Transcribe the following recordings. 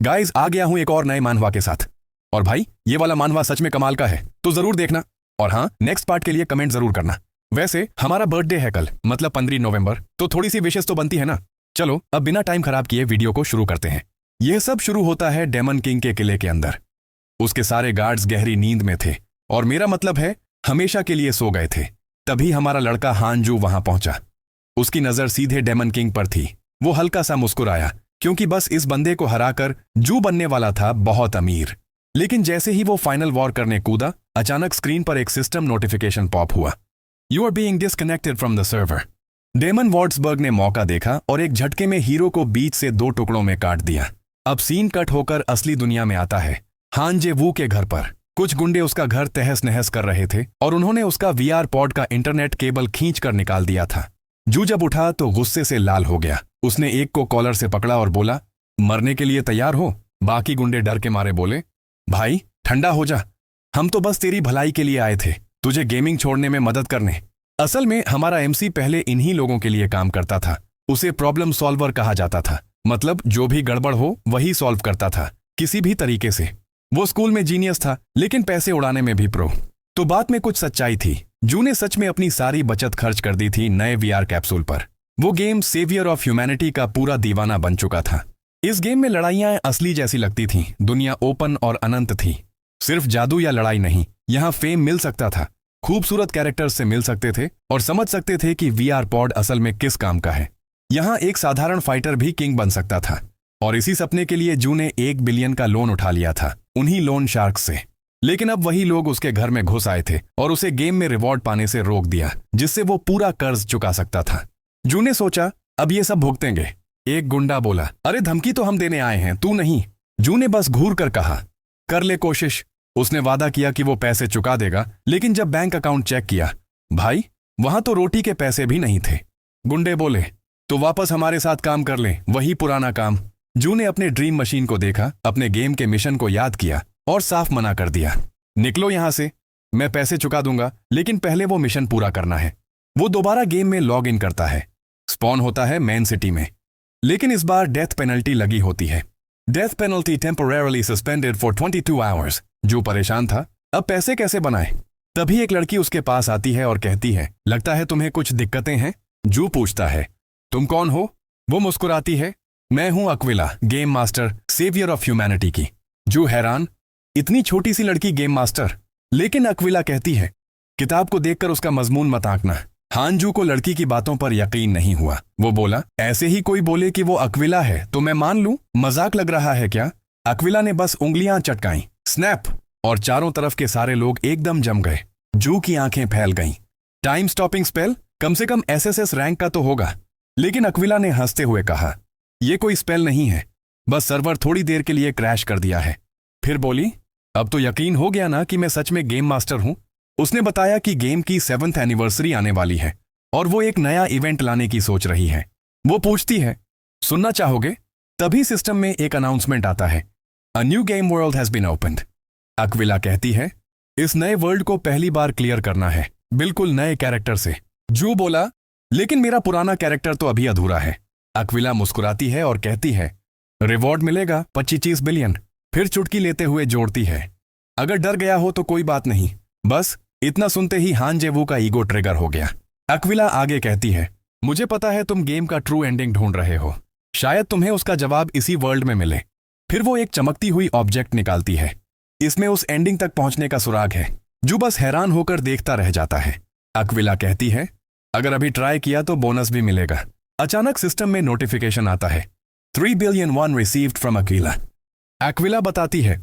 Guys, आ गया हूं एक और नए मानवा के साथ। और भाई, ये वाला मानवा सच में कमाल का है, तो जरूर देखना। और हाँ, नेक्स्ट पार्ट के लिए कमेंट जरूर करना। वैसे हमारा बर्थडे है कल, मतलब 15 नवंबर, तो थोड़ी सी विशेष तो बनती है ना। चलो अब बिना टाइम खराब किए वीडियो को शुरू करते हैं। यह सब शुरू होता है डेमन किंग के किले के अंदर। उसके सारे गार्ड्स गहरी नींद में थे, और मेरा मतलब है हमेशा के लिए सो गए थे। तभी हमारा लड़का हानजू वहां पहुंचा। उसकी नजर सीधे डेमन किंग पर थी। वो हल्का सा मुस्कुराया, क्योंकि बस इस बंदे को हराकर जू बनने वाला था बहुत अमीर। लेकिन जैसे ही वो फाइनल वॉर करने कूदा, अचानक स्क्रीन पर एक सिस्टम नोटिफिकेशन पॉप हुआ। You are being disconnected from the server. Damon Wortsberg ने मौका देखा और एक झटके में हीरो को बीच से 2 टुकड़ों में काट दिया। अब सीन कट होकर असली दुनिया में आता है, हान जे वू के घर पर। कुछ गुंडे उसका घर तहस नहस कर रहे थे और उन्होंने उसका वीआर पॉड का इंटरनेट केबल खींच कर निकाल दिया था। जू जब उठा तो गुस्से से लाल हो गया। उसने एक को कॉलर से पकड़ा और बोला, मरने के लिए तैयार हो? बाकी गुंडे डर के मारे बोले, भाई ठंडा हो जा, हम तो बस तेरी भलाई के लिए आए थे, तुझे गेमिंग छोड़ने में मदद करने। असल में हमारा एमसी पहले इन्हीं लोगों के लिए काम करता था। उसे प्रॉब्लम सॉल्वर कहा जाता था, मतलब जो भी गड़बड़ हो वही सॉल्व करता था, किसी भी तरीके से। वो स्कूल में जीनियस था, लेकिन पैसे उड़ाने में भी प्रो। तो बात में कुछ सच्चाई थी। जू ने सच में अपनी सारी बचत खर्च कर दी थी नए वीआर कैप्सूल पर। वो गेम सेवियर ऑफ ह्यूमैनिटी का पूरा दीवाना बन चुका था। इस गेम में लड़ाइयां असली जैसी लगती थीं, दुनिया ओपन और अनंत थी। सिर्फ जादू या लड़ाई नहीं, यहाँ फेम मिल सकता था, खूबसूरत कैरेक्टर्स से मिल सकते थे और समझ सकते थे कि वीआर पॉड असल में किस काम का है। यहाँ एक साधारण फाइटर भी किंग बन सकता था। और इसी सपने के लिए जू ने 1 बिलियन का लोन उठा लिया था, उन्हीं लोन शार्क से। लेकिन अब वही लोग उसके घर में घुस आए थे और उसे गेम में रिवॉर्ड पाने से रोक दिया, जिससे वो पूरा कर्ज चुका सकता था। जू ने सोचा, अब ये सब भुगतेंगे। एक गुंडा बोला, अरे धमकी तो हम देने आए हैं, तू नहीं। जू ने बस घूर कर कहा, कर ले कोशिश। उसने वादा किया कि वो पैसे चुका देगा, लेकिन जब बैंक अकाउंट चेक किया, भाई वहां तो रोटी के पैसे भी नहीं थे। गुंडे बोले, तो वापस हमारे साथ काम कर ले, वही पुराना काम। जू ने अपने ड्रीम मशीन को देखा, अपने गेम के मिशन को याद किया और साफ मना कर दिया, निकलो यहां से, मैं पैसे चुका दूंगा, लेकिन पहले वो मिशन पूरा करना है। वो दोबारा गेम में लॉग इन करता है, स्पॉन होता है मेन सिटी में, लेकिन इस बार डेथ पेनल्टी लगी होती है। Death penalty temporarily suspended for 22 hours. जो परेशान था, अब पैसे कैसे बनाए। तभी एक लड़की उसके पास आती है और कहती है, लगता है तुम्हें कुछ दिक्कतें हैं। जू पूछता है, तुम कौन हो? वो मुस्कुराती है, मैं हूं Aquila, game master, saviour of humanity की। जू हैरान, इतनी छोटी सी लड़की गेम मास्टर। लेकिन अक्विला कहती है, किताब को देखकर उसका मजमून मत आंकना। हानजू को लड़की की बातों पर यकीन नहीं हुआ। वो बोला, ऐसे ही कोई बोले कि वो अक्विला है तो मैं मान लूं, मजाक लग रहा है क्या? अक्विला ने बस उंगलियां चटकाई, स्नैप, और चारों तरफ के सारे लोग एकदम जम गए। जू की आंखें फैल गईं। Time stopping spell? कम से कम एसएसएस रैंक का तो होगा। लेकिन अक्विला ने हंसते हुए कहा, यह कोई स्पेल नहीं है, बस सर्वर थोड़ी देर के लिए क्रैश कर दिया है। फिर बोली, अब तो यकीन हो गया ना कि मैं सच में गेम मास्टर हूं। उसने बताया कि गेम की 7th एनिवर्सरी आने वाली है और वो एक नया इवेंट लाने की सोच रही है। वो पूछती है, सुनना चाहोगे? तभी सिस्टम में एक अनाउंसमेंट आता है, a new game world has been opened. Aquila कहती है, इस नए वर्ल्ड को पहली बार क्लियर करना है, बिल्कुल नए कैरेक्टर से। जू बोला, लेकिन मेरा पुराना कैरेक्टर तो अभी अधूरा है। अक्विला मुस्कुराती है और कहती है, रिवॉर्ड मिलेगा 25 बिलियन। फिर चुटकी लेते हुए जोड़ती है, अगर डर गया हो तो कोई बात नहीं। बस इतना सुनते ही हान जे वू का ईगो ट्रिगर हो गया। अक्विला आगे कहती है, मुझे पता है तुम गेम का ट्रू एंडिंग ढूंढ रहे हो, शायद तुम्हें उसका जवाब इसी वर्ल्ड में मिले। फिर वो एक चमकती हुई ऑब्जेक्ट निकालती है, इसमें उस एंडिंग तक पहुंचने का सुराग है। जो बस हैरान होकर देखता रह जाता है। अक्विला कहती है, अगर अभी ट्राई किया तो बोनस भी मिलेगा। अचानक सिस्टम में नोटिफिकेशन आता है, 3 billion one received from Aquila. Aquila बताती है,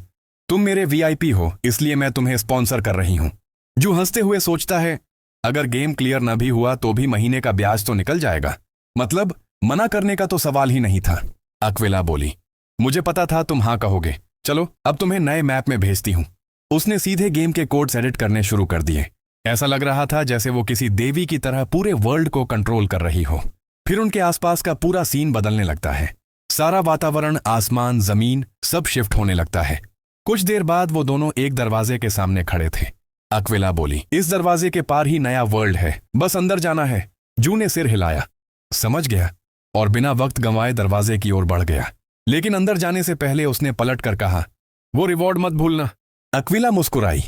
तुम मेरे वीआईपी हो, इसलिए मैं तुम्हें स्पॉन्सर कर रही हूं। जो हंसते हुए सोचता है, अगर गेम क्लियर न भी हुआ तो भी महीने का ब्याज तो निकल जाएगा, मतलब मना करने का तो सवाल ही नहीं था। अक्विला बोली, मुझे पता था तुम हाँ कहोगे, चलो अब तुम्हें नए मैप में भेजती हूं। उसने सीधे गेम के कोड्स एडिट करने शुरू कर दिए। ऐसा लग रहा था जैसे वो किसी देवी की तरह पूरे वर्ल्ड को कंट्रोल कर रही हो। फिर उनके आसपास का पूरा सीन बदलने लगता है। सारा वातावरण, आसमान, जमीन सब शिफ्ट होने लगता है। कुछ देर बाद वो दोनों एक दरवाजे के सामने खड़े थे। अक्विला बोली, इस दरवाजे के पार ही नया वर्ल्ड है, बस अंदर जाना है। जू ने सिर हिलाया, समझ गया, और बिना वक्त गंवाए दरवाजे की ओर बढ़ गया। लेकिन अंदर जाने से पहले उसने पलट कर कहा, वो रिवॉर्ड मत भूलना। अक्विला मुस्कुराई।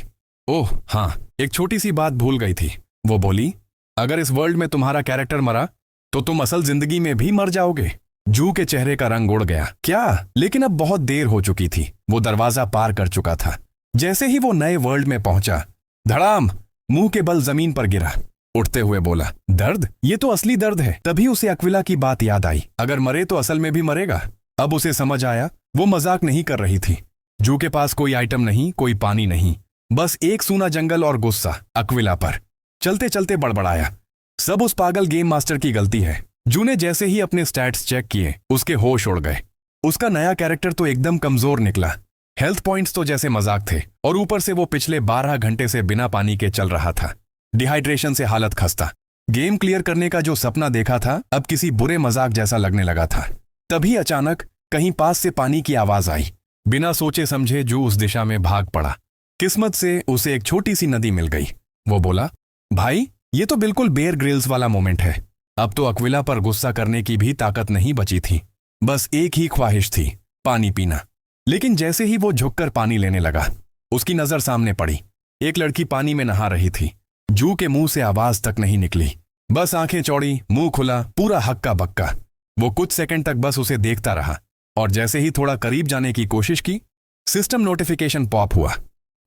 ओह हाँ, एक छोटी सी बात भूल गई थी। वो बोली, अगर इस वर्ल्ड में तुम्हारा कैरेक्टर मरा तो तुम असल जिंदगी में भी मर जाओगे। जू के चेहरे का रंग उड़ गया। क्या? लेकिन अब बहुत देर हो चुकी थी। वो दरवाजा पार कर चुका था। जैसे ही वो नए वर्ल्ड में पहुंचा, धड़ाम मुंह के बल जमीन पर गिरा। उठते हुए बोला, दर्द? ये तो असली दर्द है। तभी उसे अक्विला की बात याद आई, अगर मरे तो असल में भी मरेगा। अब उसे समझ आया वो मजाक नहीं कर रही थी। जू के पास कोई आइटम नहीं, कोई पानी नहीं, बस एक सूना जंगल और गुस्सा अक्विला पर। चलते चलते बड़बड़ाया, सब उस पागल गेम मास्टर की गलती है। जू ने जैसे ही अपने स्टैट्स चेक किए, उसके होश उड़ गए। उसका नया कैरेक्टर तो एकदम कमजोर निकला। हेल्थ पॉइंट्स तो जैसे मजाक थे, और ऊपर से वो पिछले 12 घंटे से बिना पानी के चल रहा था। डिहाइड्रेशन से हालत खस्ता। गेम क्लियर करने का जो सपना देखा था अब किसी बुरे मजाक जैसा लगने लगा था। तभी अचानक कहीं पास से पानी की आवाज आई। बिना सोचे समझे जू उस दिशा में भाग पड़ा। किस्मत से उसे एक छोटी सी नदी मिल गई। वो बोला, भाई ये तो बिल्कुल बेयर ग्रिल्स वाला मोमेंट है। अब तो अक्विला पर गुस्सा करने की भी ताकत नहीं बची थी। बस एक ही ख्वाहिश थी, पानी पीना। लेकिन जैसे ही वो झुककर पानी लेने लगा, उसकी नजर सामने पड़ी। एक लड़की पानी में नहा रही थी। जू के मुंह से आवाज तक नहीं निकली, बस आंखें चौड़ी, मुंह खुला, पूरा हक्का बक्का। वो कुछ सेकंड तक बस उसे देखता रहा, और जैसे ही थोड़ा करीब जाने की कोशिश की, सिस्टम नोटिफिकेशन पॉप हुआ।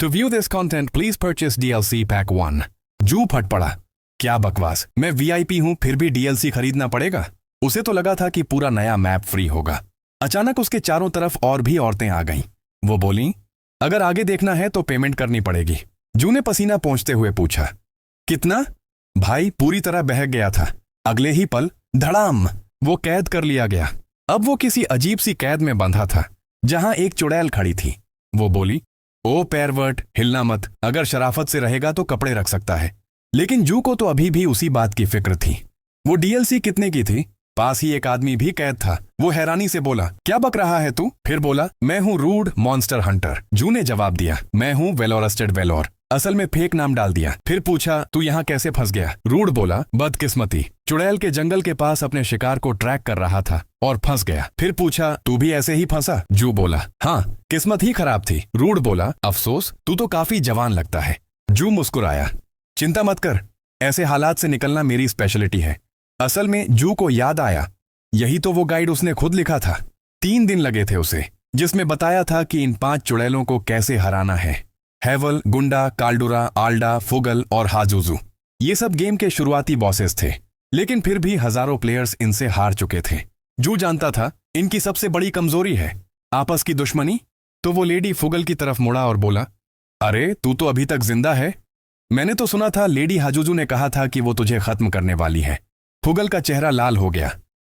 To view this content please purchase DLC pack 1। जू फट पड़ा, क्या बकवास, मैं VIP हूं फिर भी DLC खरीदना पड़ेगा? उसे तो लगा था कि पूरा नया मैप फ्री होगा। अचानक उसके चारों तरफ और भी औरतें आ गईं। वो बोली, अगर आगे देखना है तो पेमेंट करनी पड़ेगी। जू ने पसीना पोंछते हुए पूछा, कितना? भाई पूरी तरह बहक गया था। अगले ही पल धड़ाम, वो कैद कर लिया गया। अब वो किसी अजीब सी कैद में बंधा था, जहां एक चुड़ैल खड़ी थी। वो बोली, ओ पैरवर्ट, हिलना मत, अगर शराफत से रहेगा तो कपड़े रख सकता है। लेकिन जू को तो अभी भी उसी बात की फिक्र थी। वो DLC कितने की थी? पास ही एक आदमी भी कैद था। वो हैरानी से बोला, क्या बक रहा है तू? फिर बोला, मैं हूं रूड मॉन्स्टर हंटर। जू ने जवाब दिया, मैं हूं वेलोरस्टेड वेलोर। असल में फेक नाम डाल दिया। फिर पूछा, तू यहाँ कैसे फंस गया? रूड बोला, बदकिस्मती, चुड़ैल के जंगल के पास अपने शिकार को ट्रैक कर रहा था और फंस गया। फिर पूछा, तू भी ऐसे ही फंसा? जू बोला, हाँ, किस्मत ही खराब थी। रूड बोला, अफसोस, तू तो काफी जवान लगता है। जू मुस्कुराया, चिंता मत कर, ऐसे हालात से निकलना मेरी स्पेशलिटी है। असल में जू को याद आया, यही तो वो गाइड उसने खुद लिखा था। 3 दिन लगे थे उसे, जिसमें बताया था कि इन 5 चुड़ैलों को कैसे हराना है। हैवल, गुंडा, काल्डुरा, आल्डा, फुगल और हाजुजू, ये सब गेम के शुरुआती बॉसेस थे। लेकिन फिर भी हजारों प्लेयर्स इनसे हार चुके थे। जू जानता था इनकी सबसे बड़ी कमजोरी है आपस की दुश्मनी। तो वो लेडी फुगल की तरफ मुड़ा और बोला, अरे तू तो अभी तक जिंदा है? मैंने तो सुना था लेडी हाजुजू ने कहा था कि वो तुझे खत्म करने वाली है। फुगल का चेहरा लाल हो गया।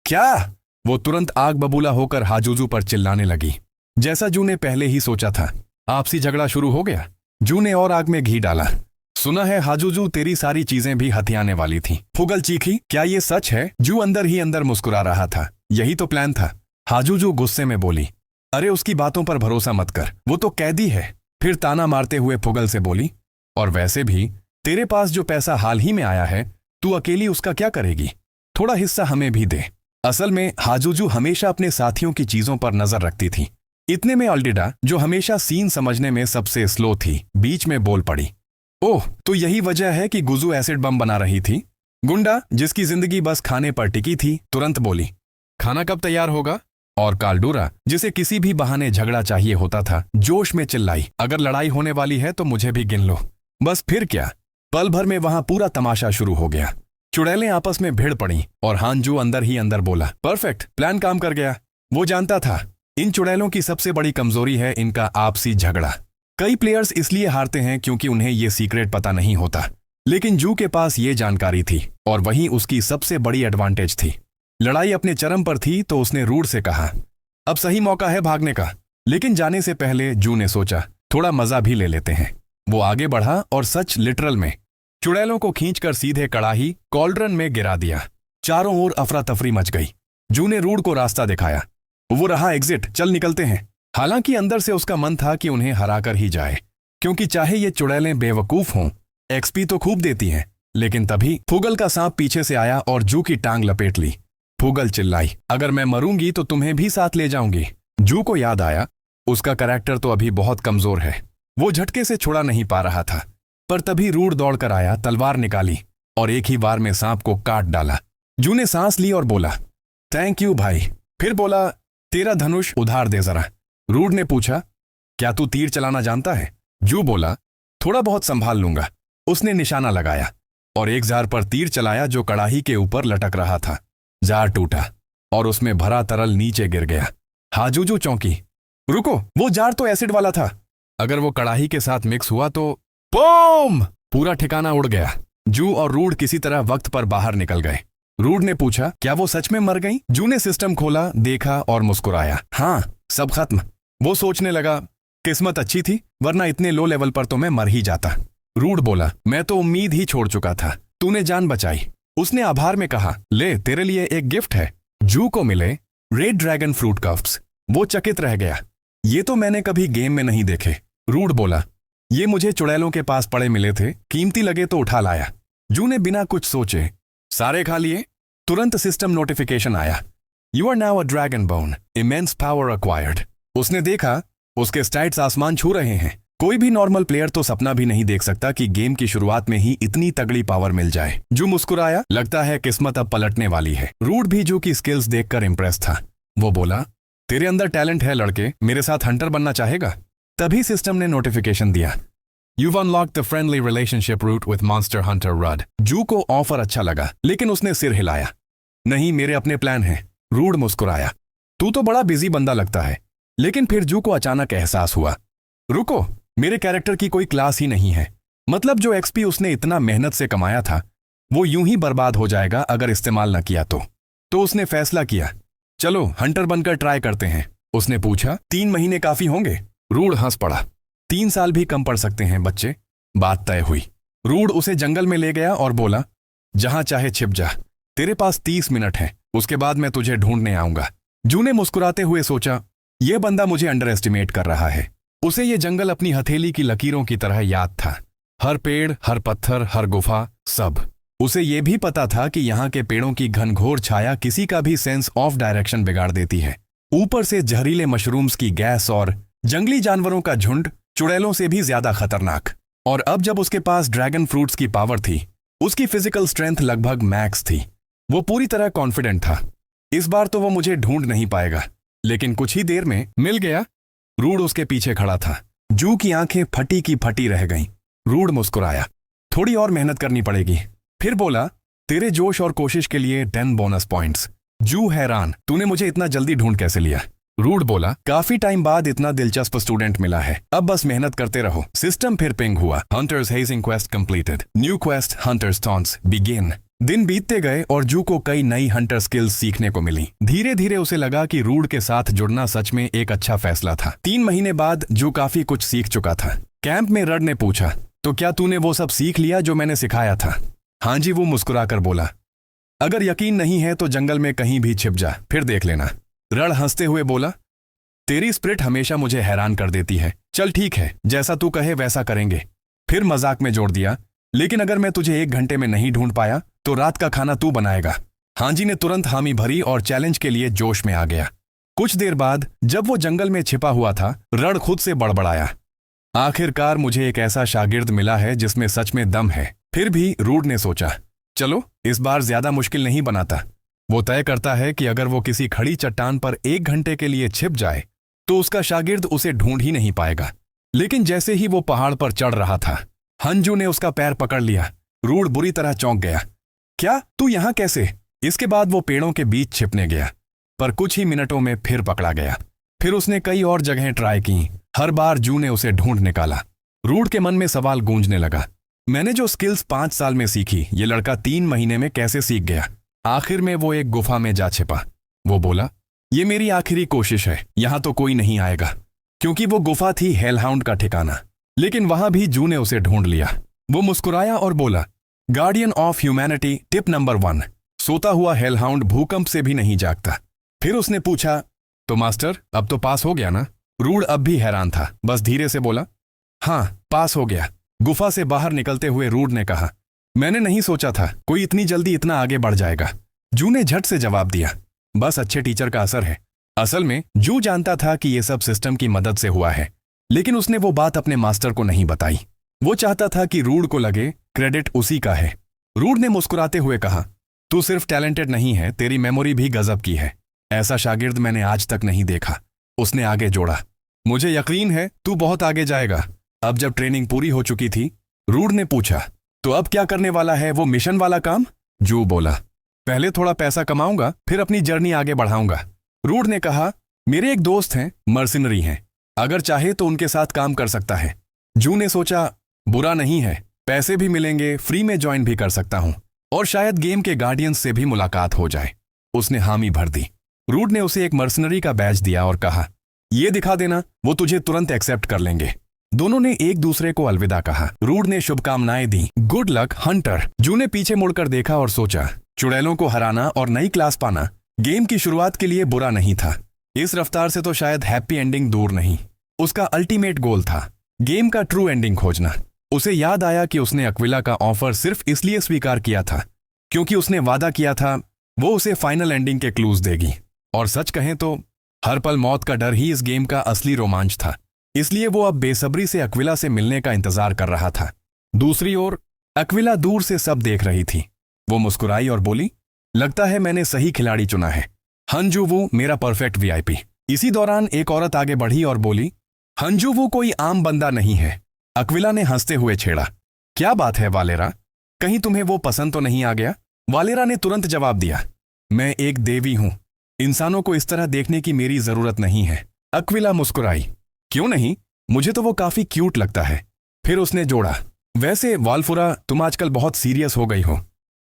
क्या? वो तुरंत आग बबूला होकर हाजुजू पर चिल्लाने लगी। जैसा जू ने पहले ही सोचा था, आपसी झगड़ा शुरू हो गया। जू ने और आग में घी डाला। सुना है हाजुजू तेरी सारी चीजें भी हथियाने वाली थी। फुगल चीखी, क्या ये सच है? जू अंदर ही अंदर मुस्कुरा रहा था, यही तो प्लान था। हाजुजू गुस्से में बोली, अरे उसकी बातों पर भरोसा मत कर, वो तो कैदी है। फिर ताना मारते हुए फुगल से बोली, और वैसे भी तेरे पास जो पैसा हाल ही में आया है, तू अकेली उसका क्या करेगी? थोड़ा हिस्सा हमें भी दे। असल में हाजुजू हमेशा अपने साथियों की चीजों पर नजर रखती थी। इतने में अल्डिडा, जो हमेशा सीन समझने में सबसे स्लो थी, बीच में बोल पड़ी, ओह, तो यही वजह है कि गुजू एसिड बम बना रही थी? गुंडा, जिसकी जिंदगी बस खाने पर टिकी थी, तुरंत बोली, खाना कब तैयार होगा? और काल्डूरा, जिसे किसी भी बहाने झगड़ा चाहिए होता था, जोश में चिल्लाई, अगर लड़ाई होने वाली है तो मुझे भी गिन लो। बस फिर क्या, पल भर में वहां पूरा तमाशा शुरू हो गया। चुड़ैलें आपस में भिड़ पड़ी और हांजू अंदर ही अंदर बोला, परफेक्ट, प्लान काम कर गया। वो जानता था इन चुड़ैलों की सबसे बड़ी कमजोरी है इनका आपसी झगड़ा। कई प्लेयर्स इसलिए हारते हैं क्योंकि उन्हें ये सीक्रेट पता नहीं होता, लेकिन जू के पास ये जानकारी थी और वही उसकी सबसे बड़ी एडवांटेज थी। लड़ाई अपने चरम पर थी तो उसने रूड से कहा, अब सही मौका है भागने का। लेकिन जाने से पहले जू ने सोचा, थोड़ा मजा भी ले लेते हैं। वो आगे बढ़ा और सच लिटरल में चुड़ैलों को खींचकर सीधे कड़ाही कॉल्ड्रन में गिरा दिया। चारों ओर अफरा तफरी मच गई। जू ने रूड को रास्ता दिखाया, वो रहा एग्जिट, चल निकलते हैं। हालांकि अंदर से उसका मन था कि उन्हें हराकर ही जाए, क्योंकि चाहे ये चुड़ैलें बेवकूफ हों, XP तो खूब देती हैं। लेकिन तभी फुगल का सांप पीछे से आया और जू की टांग लपेट ली। फुगल चिल्लाई, अगर मैं मरूंगी तो तुम्हें भी साथ ले जाऊंगी। जू को याद आया उसका कैरेक्टर तो अभी बहुत कमजोर है। वो झटके से छुड़ा नहीं पा रहा था, पर तभी रूड दौड़कर आया, तलवार निकाली और एक ही वार में सांप को काट डाला। जू ने सांस ली और बोला, थैंक यू भाई। फिर बोला, तेरा धनुष उधार दे जरा। रूड ने पूछा, क्या तू तीर चलाना जानता है? जू बोला, थोड़ा बहुत संभाल लूंगा। उसने निशाना लगाया और एक जार पर तीर चलाया जो कड़ाही के ऊपर लटक रहा था। जार टूटा और उसमें भरा तरल नीचे गिर गया। हाजूजू चौंकी। रुको, वो जार तो एसिड वाला था। अगर वो कड़ाही के साथ मिक्स हुआ तो बूम! पूरा ठिकाना उड़ गया। जू और रूड किसी तरह वक्त पर बाहर निकल गए। रूड ने पूछा, क्या वो सच में मर गई? जू ने सिस्टम खोला, देखा और मुस्कुराया। हाँ, सब खत्म। वो सोचने लगा, किस्मत अच्छी थी, वरना इतने लो लेवल पर तो मैं मर ही जाता। रूड बोला, मैं तो उम्मीद ही छोड़ चुका था, तूने जान बचाई। उसने आभार में कहा, ले तेरे लिए एक गिफ्ट है। जू को मिले रेड ड्रैगन फ्रूट कफ्स। वो चकित रह गया, ये तो मैंने कभी गेम में नहीं देखे। रूड बोला, ये मुझे चुड़ैलों के पास पड़े मिले थे, कीमती लगे तो उठा लाया। जू ने बिना कुछ सोचे सारे खा लिए। तुरंत सिस्टम नोटिफिकेशन आया, you are now a dragon bone, immense power acquired. उसने देखा उसके स्टैट्स आसमान छू रहे हैं। कोई भी नॉर्मल प्लेयर तो सपना भी नहीं देख सकता कि गेम की शुरुआत में ही इतनी तगड़ी पावर मिल जाए। जू मुस्कुराया, लगता है किस्मत अब पलटने वाली है। रूड भी जू की स्किल्स देखकर इंप्रेस था। वो बोला, तेरे अंदर टैलेंट है लड़के, मेरे साथ हंटर बनना चाहेगा? तभी सिस्टम ने नोटिफिकेशन दिया, You've unlocked the friendly relationship route with Monster Hunter Rudd। जू को ऑफर अच्छा लगा, लेकिन उसने सिर हिलाया। नहीं, मेरे अपने प्लान हैं। रूड मुस्कुराया, तू तो बड़ा बिजी बंदा लगता है। लेकिन फिर जू को अचानक एहसास हुआ, रुको, मेरे कैरेक्टर की कोई क्लास ही नहीं है। मतलब जो एक्सपी उसने इतना मेहनत से कमाया था, वो यूं ही बर्बाद हो जाएगा अगर इस्तेमाल न किया तो उसने फैसला किया, चलो हंटर बनकर ट्राई करते हैं। उसने पूछा, 3 महीने काफी होंगे? रूड हंस पड़ा, 3 साल भी कम पड़ सकते हैं बच्चे। बात तय हुई। रूड उसे जंगल में ले गया और बोला, जहां चाहे छिप जा, तेरे पास 30 मिनट हैं, उसके बाद मैं तुझे ढूंढने आऊंगा। जू ने मुस्कुराते हुए सोचा, यह बंदा मुझे अंडर एस्टिमेट कर रहा है। उसे ये जंगल अपनी हथेली की लकीरों की तरह याद था। हर पेड़, हर पत्थर, हर गुफा, सब। उसे ये भी पता था कि यहाँ के पेड़ों की घनघोर छाया किसी का भी सेंस ऑफ डायरेक्शन बिगाड़ देती है। ऊपर से जहरीले मशरूम्स की गैस और जंगली जानवरों का झुंड, चुड़ैलों से भी ज्यादा खतरनाक। और अब जब उसके पास ड्रैगन फ्रूट्स की पावर थी, उसकी फिजिकल स्ट्रेंथ लगभग मैक्स थी। वो पूरी तरह कॉन्फिडेंट था, इस बार तो वो मुझे ढूंढ नहीं पाएगा। लेकिन कुछ ही देर में मिल गया। रूड उसके पीछे खड़ा था। जू की आंखें फटी की फटी रह गईं। रूड मुस्कुराया, थोड़ी और मेहनत करनी पड़ेगी। फिर बोला, तेरे जोश और कोशिश के लिए 10 बोनस पॉइंट्स। जू हैरान, तूने मुझे इतना जल्दी ढूंढ कैसे लिया? रूड बोला, काफी टाइम बाद इतना दिलचस्प स्टूडेंट मिला है, अब बस मेहनत करते रहो। सिस्टम फिर पिंग हुआ, hunters hedging quest completed, new quest hunters taunts begin. दिन बीतते गए और जू को कई नई हंटर स्किल्स सीखने को मिली। धीरे धीरे उसे लगा कि रूड के साथ जुड़ना सच में एक अच्छा फैसला था। 3 महीने बाद जू काफी कुछ सीख चुका था। कैंप में रड ने पूछा, तो क्या तूने वो सब सीख लिया जो मैंने सिखाया था? हाँ जी, वो मुस्कुराकर बोला, अगर यकीन नहीं है तो जंगल में कहीं भी छिप जा, फिर देख लेना। रड हंसते हुए बोला, तेरी स्प्रिट हमेशा मुझे हैरान कर देती है। चल ठीक है, जैसा तू कहे वैसा करेंगे। फिर मजाक में जोड़ दिया, लेकिन अगर मैं तुझे 1 घंटे में नहीं ढूंढ पाया तो रात का खाना तू बनाएगा। हांजी ने तुरंत हामी भरी और चैलेंज के लिए जोश में आ गया। कुछ देर बाद जब वो जंगल में छिपा हुआ था, रड खुद से बड़बड़ाया, आखिरकार मुझे एक ऐसा शागिर्द मिला है जिसमें सच में दम है। फिर भी रूड ने सोचा, चलो इस बार ज्यादा मुश्किल नहीं बनाता। वो तय करता है कि अगर वो किसी खड़ी चट्टान पर 1 घंटे के लिए छिप जाए तो उसका शागिर्द उसे ढूंढ ही नहीं पाएगा। लेकिन जैसे ही वो पहाड़ पर चढ़ रहा था, हंजू ने उसका पैर पकड़ लिया। रूड बुरी तरह चौंक गया, क्या तू यहां कैसे? इसके बाद वो पेड़ों के बीच छिपने गया, पर कुछ ही मिनटों में फिर पकड़ा गया। फिर उसने कई और जगहें ट्राई की, हर बार जू ने उसे ढूंढ निकाला। रूड के मन में सवाल गूंजने लगा, मैंने जो स्किल्स 5 साल में सीखी, ये लड़का 3 महीने में कैसे सीख गया? आखिर में वो एक गुफा में जा छिपा। वो बोला, ये मेरी आखिरी कोशिश है, यहां तो कोई नहीं आएगा। क्योंकि वो गुफा थी हेलहाउंड का ठिकाना। लेकिन वहां भी जू ने उसे ढूंढ लिया। वो मुस्कुराया और बोला, guardian of humanity tip number 1, सोता हुआ हेलहाउंड भूकंप से भी नहीं जागता। फिर उसने पूछा, तो मास्टर अब तो पास हो गया ना? रूड अब भी हैरान था, बस धीरे से बोला, हाँ पास हो गया। गुफा से बाहर निकलते हुए रूड ने कहा, मैंने नहीं सोचा था कोई इतनी जल्दी इतना आगे बढ़ जाएगा। जू ने झट से जवाब दिया, बस अच्छे टीचर का असर है। असल में जू जानता था कि ये सब सिस्टम की मदद से हुआ है, लेकिन उसने वो बात अपने मास्टर को नहीं बताई। वो चाहता था कि रूड को लगे क्रेडिट उसी का है। रूड ने मुस्कुराते हुए कहा, तू सिर्फ टैलेंटेड नहीं है, तेरी मेमोरी भी गजब की है। ऐसा शागिर्द मैंने आज तक नहीं देखा। उसने आगे जोड़ा, मुझे यकीन है तू बहुत आगे जाएगा। अब जब ट्रेनिंग पूरी हो चुकी थी, रूड ने पूछा, तो अब क्या करने वाला है, वो मिशन वाला काम? जू बोला, पहले थोड़ा पैसा कमाऊंगा, फिर अपनी जर्नी आगे बढ़ाऊंगा। रूड ने कहा, मेरे एक दोस्त हैं, मर्सिनरी हैं, अगर चाहे तो उनके साथ काम कर सकता है। जू ने सोचा, बुरा नहीं है, पैसे भी मिलेंगे, फ्री में ज्वाइन भी कर सकता हूं, और शायद गेम के गार्डियंस से भी मुलाकात हो जाए। उसने हामी भर दी। रूड ने उसे एक मर्सिनरी का बैज दिया और कहा, ये दिखा देना, वो तुझे तुरंत एक्सेप्ट कर लेंगे। दोनों ने एक दूसरे को अलविदा कहा। रूड ने शुभकामनाएं दी, गुड लक हंटर। जू ने पीछे मुड़कर देखा और सोचा, चुड़ैलों को हराना और नई क्लास पाना गेम की शुरुआत के लिए बुरा नहीं था। इस रफ्तार से तो शायद हैप्पी एंडिंग दूर नहीं। उसका अल्टीमेट गोल था गेम का ट्रू एंडिंग खोजना। उसे याद आया कि उसने अक्विला का ऑफर सिर्फ इसलिए स्वीकार किया था क्योंकि उसने वादा किया था वो उसे फाइनल एंडिंग के क्लूज देगी। और सच कहें तो हर पल मौत का डर ही इस गेम का असली रोमांच था। इसलिए वो अब बेसब्री से अक्विला से मिलने का इंतजार कर रहा था। दूसरी ओर अक्विला दूर से सब देख रही थी। वो मुस्कुराई और बोली, लगता है मैंने सही खिलाड़ी चुना है। हंजू वू मेरा परफेक्ट वीआईपी। इसी दौरान एक औरत आगे बढ़ी और बोली, हंजू वू कोई आम बंदा नहीं है। अक्विला ने हंसते हुए छेड़ा, क्या बात है वालेरा, कहीं तुम्हें वो पसंद तो नहीं आ गया? वालेरा ने तुरंत जवाब दिया, मैं एक देवी हूं, इंसानों को इस तरह देखने की मेरी जरूरत नहीं है। अक्विला मुस्कुराई, क्यों नहीं, मुझे तो वो काफी क्यूट लगता है। फिर उसने जोड़ा, वैसे वाल्फुरा तुम आजकल बहुत सीरियस हो गई हो,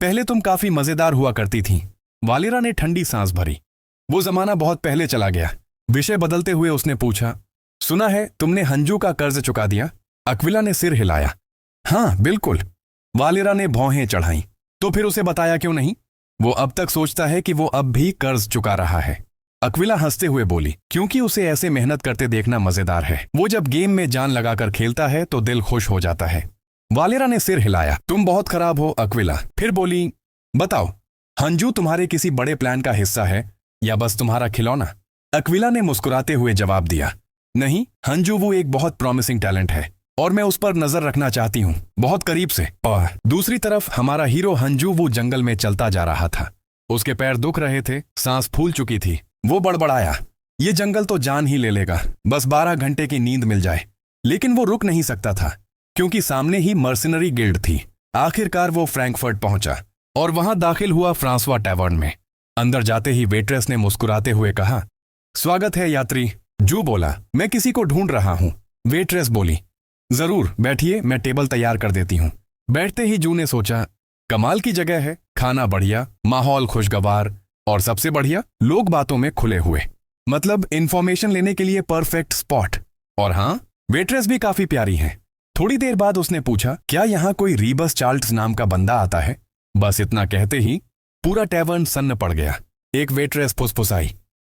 पहले तुम काफी मजेदार हुआ करती थी। वालेरा ने ठंडी सांस भरी, वो जमाना बहुत पहले चला गया। विषय बदलते हुए उसने पूछा, सुना है तुमने हंजू का कर्ज चुका दिया? अक्विला ने सिर हिलाया, हाँ बिल्कुल। वालेरा ने भौहें चढ़ाई, तो फिर उसे बताया क्यों नहीं? वो अब तक सोचता है कि वो अब भी कर्ज चुका रहा है। अक्विला हंसते हुए बोली, क्योंकि उसे ऐसे मेहनत करते देखना मजेदार है। वो जब गेम में जान लगाकर खेलता है तो दिल खुश हो जाता है। वालेरा ने सिर हिलाया, तुम बहुत खराब हो अक्विला। फिर बोली, बताओ हंजू तुम्हारे किसी बड़े प्लान का हिस्सा है या बस तुम्हारा खिलौना? अक्विला ने मुस्कुराते हुए जवाब दिया, नहीं, हंजू वो एक बहुत प्रॉमिसिंग टैलेंट है और मैं उस पर नजर रखना चाहती हूँ, बहुत करीब से। और दूसरी तरफ हमारा हीरो हंजू वो जंगल में चलता जा रहा था। उसके पैर दुख रहे थे, सांस फूल चुकी थी। वो बड़बड़ाया, ये जंगल तो जान ही ले लेगा, बस 12 घंटे की नींद मिल जाए। लेकिन वो रुक नहीं सकता था क्योंकि सामने ही मर्सिनरी गिल्ड थी। आखिरकार वो फ्रैंकफर्ट पहुंचा और वहां दाखिल हुआ फ्रांसवा टैवर्न में। अंदर जाते ही वेट्रेस ने मुस्कुराते हुए कहा, स्वागत है यात्री। जू बोला, मैं किसी को ढूंढ रहा हूं। वेट्रेस बोली, जरूर बैठिए, मैं टेबल तैयार कर देती हूं। बैठते ही जू ने सोचा, कमाल की जगह है, खाना बढ़िया, माहौल खुशगवार और सबसे बढ़िया लोग बातों में खुले हुए, मतलब इंफॉर्मेशन लेने के लिए परफेक्ट स्पॉट। और हाँ, वेट्रेस भी काफी प्यारी है। थोड़ी देर बाद उसने पूछा, क्या यहाँ कोई रीबस चार्ल्स नाम का बंदा आता है? बस इतना कहते ही पूरा टैवर्न सन्न पड़ गया। एक वेट्रेस फुसफुसाई,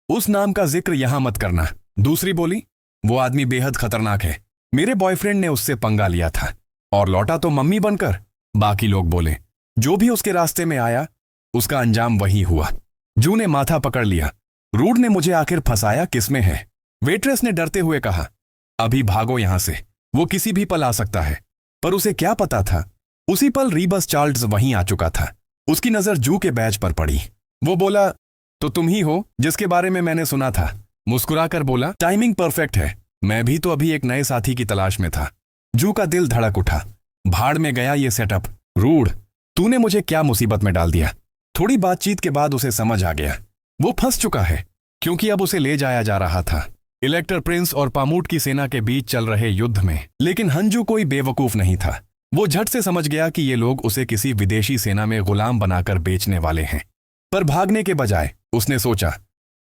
उस नाम का जिक्र यहां मत करना। दूसरी बोली, वो आदमी बेहद खतरनाक है, मेरे बॉयफ्रेंड ने उससे पंगा लिया था और लौटा तो मम्मी बनकर। बाकी लोग बोले, जो भी उसके रास्ते में आया उसका अंजाम वही हुआ। जू ने माथा पकड़ लिया, रूड ने मुझे आखिर फंसाया किसमें है? वेट्रेस ने डरते हुए कहा, अभी भागो यहां से, वो किसी भी पल आ सकता है। पर उसे क्या पता था, उसी पल रीबस चार्ल्स वहीं आ चुका था। उसकी नजर जू के बैज पर पड़ी। वो बोला, तो तुम ही हो जिसके बारे में मैंने सुना था। मुस्कुराकर बोला, टाइमिंग परफेक्ट है, मैं भी तो अभी एक नए साथी की तलाश में था। जू का दिल धड़क उठा, भाड़ में गया ये सेटअप। रूड, तूने मुझे क्या मुसीबत में डाल दिया? थोड़ी बातचीत के बाद उसे समझ आ गया, वो फंस चुका है क्योंकि अब उसे ले जाया जा रहा था इलेक्टर प्रिंस और पामूट की सेना के बीच चल रहे युद्ध में। लेकिन हंजू कोई बेवकूफ नहीं था। वो झट से समझ गया कि ये लोग उसे किसी विदेशी सेना में गुलाम बनाकर बेचने वाले हैं। पर भागने के बजाय उसने सोचा,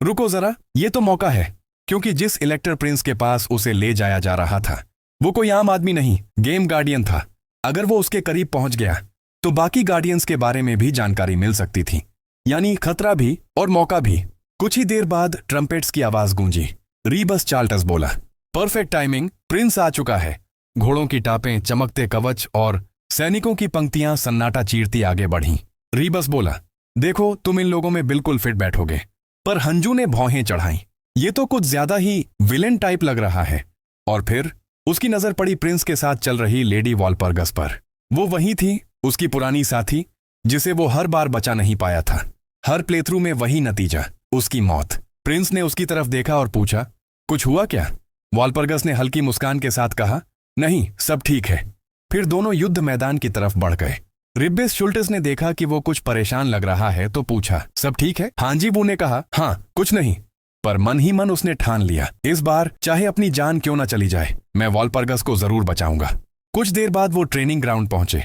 रुको जरा, ये तो मौका है, क्योंकि जिस इलेक्टर प्रिंस के पास उसे ले जाया जा रहा था वो कोई आम आदमी नहीं, गेम गार्डियन था। अगर वो उसके करीब पहुंच गया तो बाकी गार्डियंस के बारे में भी जानकारी मिल सकती थी, यानी खतरा भी और मौका भी। कुछ ही देर बाद ट्रम्पेट्स की आवाज गूंजी। रीबस चार्ल्टस बोला, परफेक्ट टाइमिंग, प्रिंस आ चुका है। घोड़ों की टापें, चमकते कवच और सैनिकों की पंक्तियां सन्नाटा चीरती आगे बढ़ीं। रीबस बोला, देखो तुम इन लोगों में बिल्कुल फिट बैठोगे। पर हंजू ने भौहें चढ़ाईं। ये तो कुछ ज्यादा ही विलेन टाइप लग रहा है। और फिर उसकी नजर पड़ी प्रिंस के साथ चल रही लेडी वॉलपर्गस पर। वो वही थी, उसकी पुरानी साथी, जिसे वो हर बार बचा नहीं पाया था। हर प्लेथ्रू में वही नतीजा, उसकी मौत। प्रिंस ने उसकी तरफ देखा और पूछा, कुछ हुआ क्या? वॉलपर्गस ने हल्की मुस्कान के साथ कहा, नहीं, सब ठीक है। फिर दोनों युद्ध मैदान की तरफ बढ़ गए। रिब्बेस शुल्टस ने देखा कि वो कुछ परेशान लग रहा है तो पूछा, सब ठीक है? हाँ जी, वो ने कहा, हाँ कुछ नहीं। पर मन ही मन उसने ठान लिया, इस बार चाहे अपनी जान क्यों न चली जाए, मैं वॉलपर्गस को जरूर बचाऊंगा। कुछ देर बाद वो ट्रेनिंग ग्राउंड पहुंचे।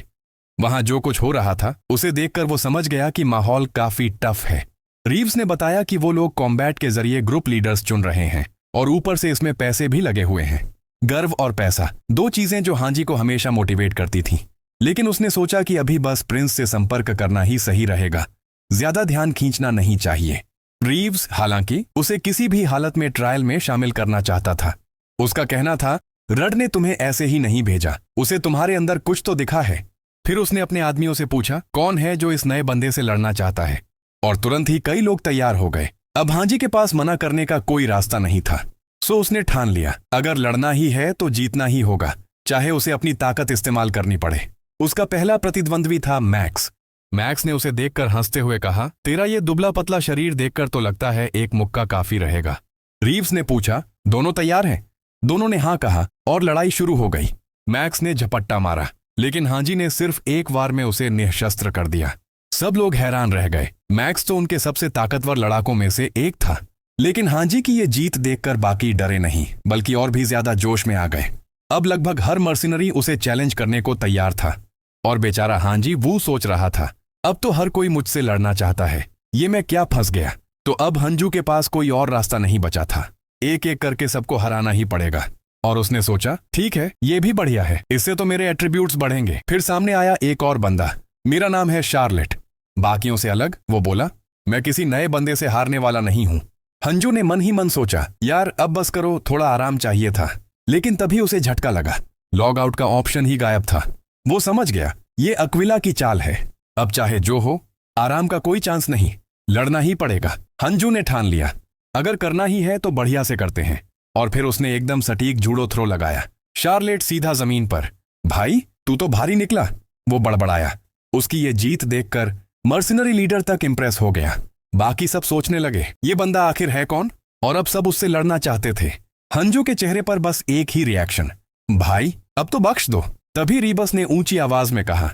वहां जो कुछ हो रहा था उसे देखकर वो समझ गया कि माहौल काफी टफ है। रीव्स ने बताया कि वो लोग कॉम्बैट के जरिए ग्रुप लीडर्स चुन रहे हैं और ऊपर से इसमें पैसे भी लगे हुए हैं। गर्व और पैसा, दो चीजें जो हांजी को हमेशा मोटिवेट करती थीं। लेकिन उसने सोचा कि अभी बस प्रिंस से संपर्क करना ही सही रहेगा, ज्यादा ध्यान खींचना नहीं चाहिए। रीव्स हालांकि उसे किसी भी हालत में ट्रायल में शामिल करना चाहता था। उसका कहना था, रड ने तुम्हें ऐसे ही नहीं भेजा, उसे तुम्हारे अंदर कुछ तो दिखा है। फिर उसने अपने आदमियों से पूछा, कौन है जो इस नए बंदे से लड़ना चाहता है? और तुरंत ही कई लोग तैयार हो गए। अब हांजी के पास मना करने का कोई रास्ता नहीं था। सो उसने ठान लिया, अगर लड़ना ही है तो जीतना ही होगा, चाहे उसे अपनी ताकत इस्तेमाल करनी पड़े। उसका पहला प्रतिद्वंद्वी था मैक्स। मैक्स ने उसे देखकर हंसते हुए कहा, तेरा ये दुबला पतला शरीर देखकर तो लगता है एक मुक्का काफी रहेगा। रीव्स ने पूछा, दोनों तैयार हैं? दोनों ने हाँ कहा और लड़ाई शुरू हो गई। मैक्स ने झपट्टा मारा, लेकिन हांजी ने सिर्फ एक वार में उसे निःशस्त्र कर दिया। सब लोग हैरान रह गए। मैक्स तो उनके सबसे ताकतवर लड़ाकों में से एक था। लेकिन हांजी की ये जीत देखकर बाकी डरे नहीं, बल्कि और भी ज्यादा जोश में आ गए। अब लगभग हर मर्सिनरी उसे चैलेंज करने को तैयार था। और बेचारा हांजी वो सोच रहा था, अब तो हर कोई मुझसे लड़ना चाहता है, ये मैं क्या फंस गया। तो अब हंजू के पास कोई और रास्ता नहीं बचा था, एक एक करके सबको हराना ही पड़ेगा। और उसने सोचा, ठीक है, ये भी बढ़िया है, इससे तो मेरे एट्रीब्यूट्स बढ़ेंगे। फिर सामने आया एक और बंदा, मेरा नाम है शार्लेट। बाकियों से अलग वो बोला, मैं किसी नए बंदे से हारने वाला नहीं हूं। हंजू ने मन ही मन सोचा, यार अब बस करो, थोड़ा आराम चाहिए था। लेकिन तभी उसे झटका लगा, लॉग आउट का ऑप्शन ही गायब था। वो समझ गया, ये अक्विला की चाल है। अब चाहे जो हो, आराम का कोई चांस नहीं, लड़ना ही पड़ेगा। हंजू ने ठान लिया, अगर करना ही है तो बढ़िया से करते हैं। और फिर उसने एकदम सटीक जूडो थ्रो लगाया। शार्लेट सीधा जमीन पर। भाई तू तो भारी निकला, वो बड़बड़ाया। उसकी ये जीत देखकर मर्सिनरी लीडर तक इंप्रेस हो गया। बाकी सब सोचने लगे, ये बंदा आखिर है कौन? और अब सब उससे लड़ना चाहते थे। हंजू के चेहरे पर बस एक ही रिएक्शन, भाई अब तो बख्श दो। तभी रीबस ने ऊंची आवाज में कहा,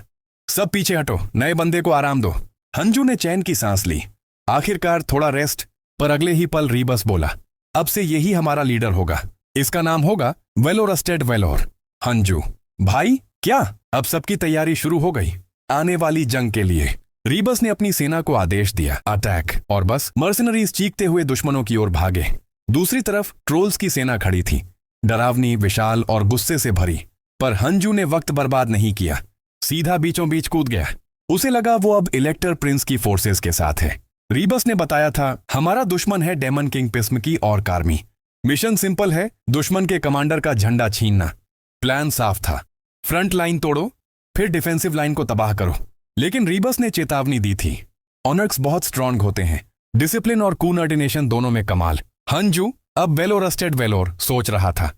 सब पीछे हटो, नए बंदे को आराम दो। हंजू ने चैन की सांस ली, आखिरकार थोड़ा रेस्ट। पर अगले ही पल रीबस बोला, अब से यही हमारा लीडर होगा, इसका नाम होगा वेलोरस्टेड वेलोर। हंजू, भाई क्या? अब सबकी तैयारी शुरू हो गई आने वाली जंग के लिए। रीबस ने अपनी सेना को आदेश दिया, अटैक। और बस मर्सिनरीज चीखते हुए दुश्मनों की ओर भागे। दूसरी तरफ ट्रोल्स की सेना खड़ी थी, डरावनी, विशाल और गुस्से से भरी। पर हंजू ने वक्त बर्बाद नहीं किया, सीधा बीचों बीच कूद गया। उसे लगा वो अब इलेक्टर प्रिंस की फोर्सेस के साथ है। रीबस ने बताया था, हमारा दुश्मन है डेमन किंग पिस्म की और कार्मी। मिशन सिंपल है, दुश्मन के कमांडर का झंडा छीनना। प्लान साफ था, फ्रंट लाइन तोड़ो, फिर डिफेंसिव लाइन को तबाह करो। लेकिन रीबस ने चेतावनी दी थी, ऑनर्क्स बहुत स्ट्रांग होते हैं, डिसिप्लिन और कोऑर्डिनेशन दोनों में कमाल। हंजू अब वेलोरस्टेड वेलोर सोच रहा था,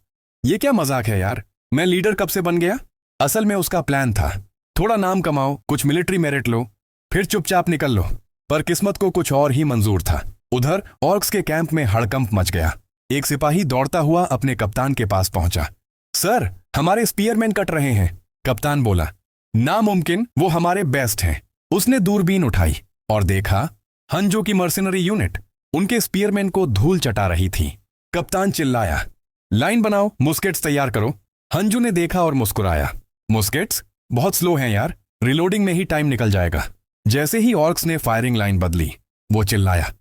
ये क्या मजाक है यार, मैं लीडर कब से बन गया? असल में उसका प्लान था, थोड़ा नाम कमाओ, कुछ मिलिट्री मेरिट लो, फिर चुपचाप निकल लो। पर किस्मत को कुछ और ही मंजूर था। उधर ऑर्क्स के कैंप में हड़कंप मच गया। एक सिपाही दौड़ता हुआ अपने कप्तान के पास पहुंचा। सर, हमारे स्पीयरमैन कट रहे हैं। कप्तान बोला, नामुमकिन, वो हमारे बेस्ट हैं। उसने दूरबीन उठाई और देखा, हंजू की मर्सिनरी यूनिट उनके स्पीयरमैन को धूल चटा रही थी। कप्तान चिल्लाया, लाइन बनाओ, मुस्केट्स तैयार करो। हंजू ने देखा और मुस्कुराया, मुस्केट्स बहुत स्लो हैं यार, रिलोडिंग में ही टाइम निकल जाएगा। जैसे ही ऑर्क्स ने फायरिंग लाइन बदली, वो चिल्लाया,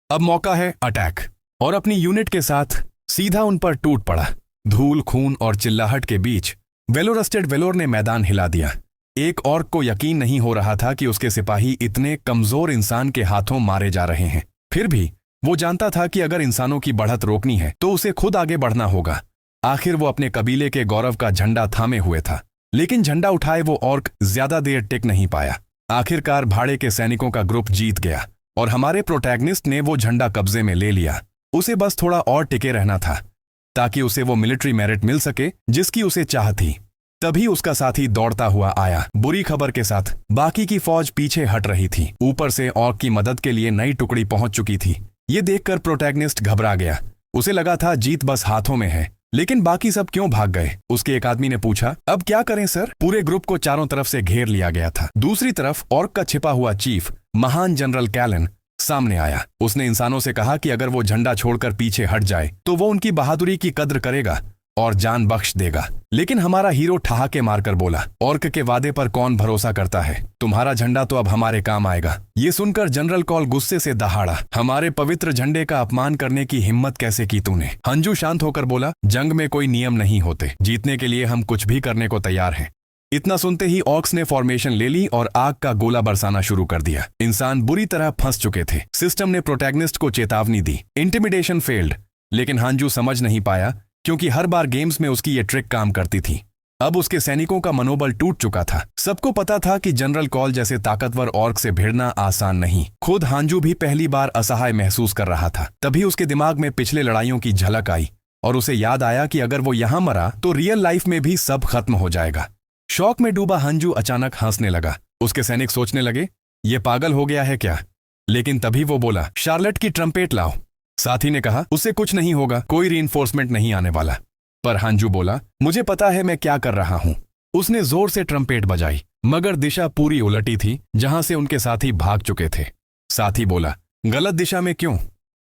अब मौका है अटैक। और अपनी यूनिट के साथ सीधा उन पर टूट पड़ा। धूल, खून और चिल्लाहट के बीच वेलोरस्टेड वेलोर ने मैदान हिला दिया। एक ऑर्क को यकीन नहीं हो रहा था कि उसके सिपाही इतने कमजोर इंसान के हाथों मारे जा रहे हैं। फिर भी वो जानता था कि अगर इंसानों की बढ़त रोकनी है तो उसे खुद आगे बढ़ना होगा। आखिर वो अपने कबीले के गौरव का झंडा थामे हुए था। लेकिन झंडा उठाए वो ऑर्क ज्यादा देर टिक नहीं पाया। आखिरकार भाड़े के सैनिकों का ग्रुप जीत गया और हमारे प्रोटैगनिस्ट ने वो झंडा कब्जे में ले लिया। उसे बस थोड़ा और टिके रहना था ताकि उसे वो मिलिट्री मेरिट मिल सके जिसकी उसे चाह थी। तभी उसका साथी दौड़ता हुआ आया बुरी खबर के साथ। बाकी की फौज पीछे हट रही थी। ऊपर से ऑर्क की मदद के लिए नई टुकड़ी पहुंच चुकी थी। ये देखकर प्रोटैगनिस्ट घबरा गया। उसे लगा था जीत बस हाथों में है, लेकिन बाकी सब क्यों भाग गए? उसके एक आदमी ने पूछा। अब क्या करें सर? पूरे ग्रुप को चारों तरफ से घेर लिया गया था। दूसरी तरफ ऑर्क का छिपा हुआ चीफ महान जनरल कैलन सामने आया। उसने इंसानों से कहा कि अगर वो झंडा छोड़कर पीछे हट जाए तो वो उनकी बहादुरी की कद्र करेगा और जान बख्श देगा। लेकिन हमारा हीरो ठहाके मारकर बोला, ऑर्क के वादे पर कौन भरोसा करता है? तुम्हारा झंडा तो अब हमारे काम आएगा। ये सुनकर जनरल कॉल गुस्से से दहाड़ा। हमारे पवित्र झंडे का अपमान करने की हिम्मत कैसे की तूने? हंजू शांत होकर बोला, जंग में कोई नियम नहीं होते। जीतने के लिए हम कुछ भी करने को तैयार हैं। इतना सुनते ही ऑर्क्स ने फॉर्मेशन ले ली और आग का गोला बरसाना शुरू कर दिया। इंसान बुरी तरह फंस चुके थे। सिस्टम ने प्रोटैगनिस्ट को चेतावनी दी। इंटिमिडेशन फेल्ड, लेकिन हांजू समझ नहीं पाया क्योंकि हर बार गेम्स में उसकी ये ट्रिक काम करती थी। अब उसके सैनिकों का मनोबल टूट चुका था। सबको पता था कि जनरल कॉल जैसे ताकतवर ऑर्क से भिड़ना आसान नहीं। खुद हांजू भी पहली बार असहाय महसूस कर रहा था। तभी उसके दिमाग में पिछले लड़ाइयों की झलक आई और उसे याद आया कि अगर वो यहां मरा तो रियल लाइफ में भी सब खत्म हो जाएगा। शौक में डूबा हांजू अचानक हंसने लगा। उसके सैनिक सोचने लगे, ये पागल हो गया है क्या? लेकिन तभी वो बोला, शार्लेट की ट्रम्पेट लाओ। साथी ने कहा, उससे कुछ नहीं होगा, कोई रीइंफोर्समेंट नहीं आने वाला। पर हांजू बोला, मुझे पता है मैं क्या कर रहा हूं। उसने जोर से ट्रम्पेट बजाई, मगर दिशा पूरी उलटी थी जहां से उनके साथी भाग चुके थे। साथी बोला, गलत दिशा में क्यों?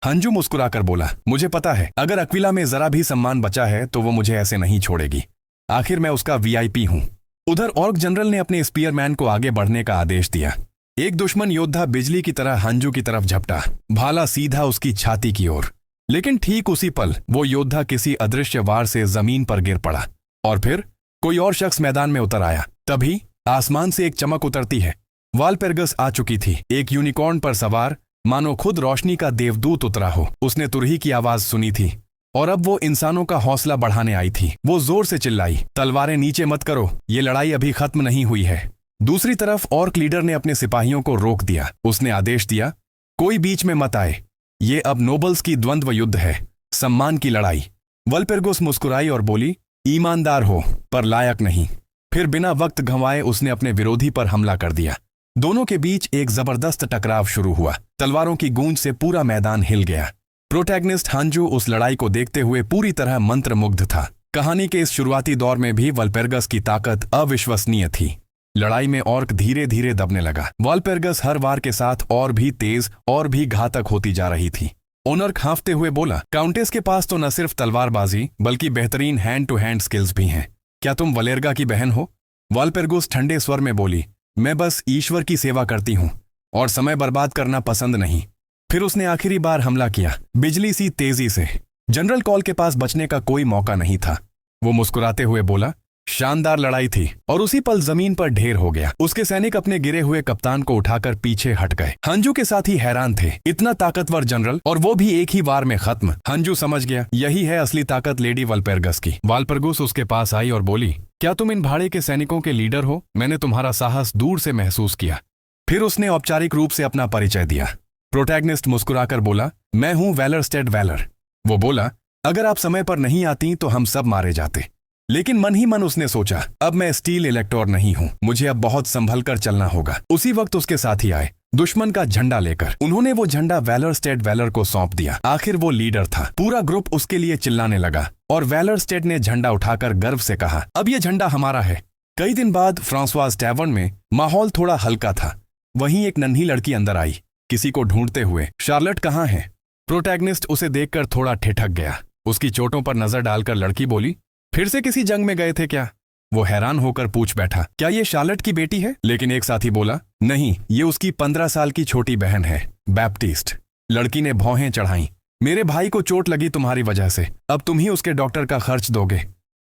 हांजू मुस्कुराकर बोला, मुझे पता है अगर अक्विला में जरा भी सम्मान बचा है तो वो मुझे ऐसे नहीं छोड़ेगी। आखिर मैं उसका वीआईपी हूं। उधर ऑर्क जनरल ने अपने स्पीयरमैन को आगे बढ़ने का आदेश दिया। एक दुश्मन योद्धा बिजली की तरह हांजू की तरफ झपटा, भाला सीधा उसकी छाती की ओर। लेकिन ठीक उसी पल वो योद्धा किसी अदृश्य वार से जमीन पर गिर पड़ा और फिर कोई और शख्स मैदान में उतर आया। तभी आसमान से एक चमक उतरती है। वालपेर्गस आ चुकी थी, एक यूनिकॉर्न पर सवार, मानो खुद रोशनी का देवदूत उतरा हो। उसने तुरही की आवाज सुनी थी और अब वो इंसानों का हौसला बढ़ाने आई थी। वो जोर से चिल्लाई, तलवारें नीचे मत करो, ये लड़ाई अभी खत्म नहीं हुई है। दूसरी तरफ ऑर्क लीडर ने अपने सिपाहियों को रोक दिया। उसने आदेश दिया, कोई बीच में मत आए, ये अब नोबल्स की द्वंद्व युद्ध है, सम्मान की लड़ाई। वालपेर्गस मुस्कुराई और बोली, ईमानदार हो पर लायक नहीं। फिर बिना वक्त गंवाए उसने अपने विरोधी पर हमला कर दिया। दोनों के बीच एक जबरदस्त टकराव शुरू हुआ। तलवारों की गूंज से पूरा मैदान हिल गया। प्रोटैगनिस्ट हांजू उस लड़ाई को देखते हुए पूरी तरह मंत्रमुग्ध था। कहानी के इस शुरुआती दौर में भी वालपेर्गस की ताकत अविश्वसनीय थी। लड़ाई में ऑर्क धीरे धीरे दबने लगा। वालपेर्गस हर वार के साथ और भी तेज और भी घातक होती जा रही थी। ओनर्क हाँफते हुए बोला, काउंटेस के पास तो न सिर्फ तलवारबाजी बल्कि बेहतरीन हैंड टू हैंड स्किल्स भी हैं। क्या तुम वलेर्गा की बहन हो? वालपेर्गस ठंडे स्वर में बोली, मैं बस ईश्वर की सेवा करती हूँ और समय बर्बाद करना पसंद नहीं। फिर उसने आखिरी बार हमला किया, बिजली सी तेजी से। जनरल कॉल के पास बचने का कोई मौका नहीं था। वो मुस्कुराते हुए बोला, शानदार लड़ाई थी। और उसी पल जमीन पर ढेर हो गया। उसके सैनिक अपने गिरे हुए कप्तान को उठाकर पीछे हट गए। हंजू के साथ ही हैरान थे, इतना ताकतवर जनरल और वो भी एक ही वार में खत्म। हंजू समझ गया, यही है असली ताकत लेडी वालपेर्गस की। वालपेर्गस उसके पास आई और बोली, क्या तुम इन भाड़े के सैनिकों के लीडर हो? मैंने तुम्हारा साहस दूर से महसूस किया। फिर उसने औपचारिक रूप से अपना परिचय दिया। प्रोटैगनिस्ट मुस्कुराकर बोला, मैं हूं वेलरस्टेड वेलर। वो बोला, अगर आप समय पर नहीं आती तो हम सब मारे जाते। लेकिन मन ही मन उसने सोचा, अब मैं स्टील इलेक्टोर नहीं हूं, मुझे अब बहुत संभल कर चलना होगा। उसी वक्त उसके साथी आए, दुश्मन का झंडा लेकर। उन्होंने वो झंडा वेलरस्टेड वेलर को सौंप दिया। आखिर वो लीडर था। पूरा ग्रुप उसके लिए चिल्लाने लगा और वेलरस्टेड ने झंडा उठाकर गर्व से कहा, अब ये झंडा हमारा है। कई दिन बाद फ्रांसवाज टैवर्न में माहौल थोड़ा हल्का था। वहीं एक नन्ही लड़की अंदर आई, किसी को ढूंढते हुए। शार्लेट कहाँ है? प्रोटैगनिस्ट उसे देखकर थोड़ा ठिठक गया। उसकी चोटों पर नजर डालकर लड़की बोली, फिर से किसी जंग में गए थे क्या? वो हैरान होकर पूछ बैठा, क्या ये शार्लेट की बेटी है? लेकिन एक साथी बोला, नहीं, ये उसकी 15 साल की छोटी बहन है, बैप्टिस्ट। लड़की ने भौहें चढ़ाई, मेरे भाई को चोट लगी तुम्हारी वजह से, अब तुम ही उसके डॉक्टर का खर्च दोगे।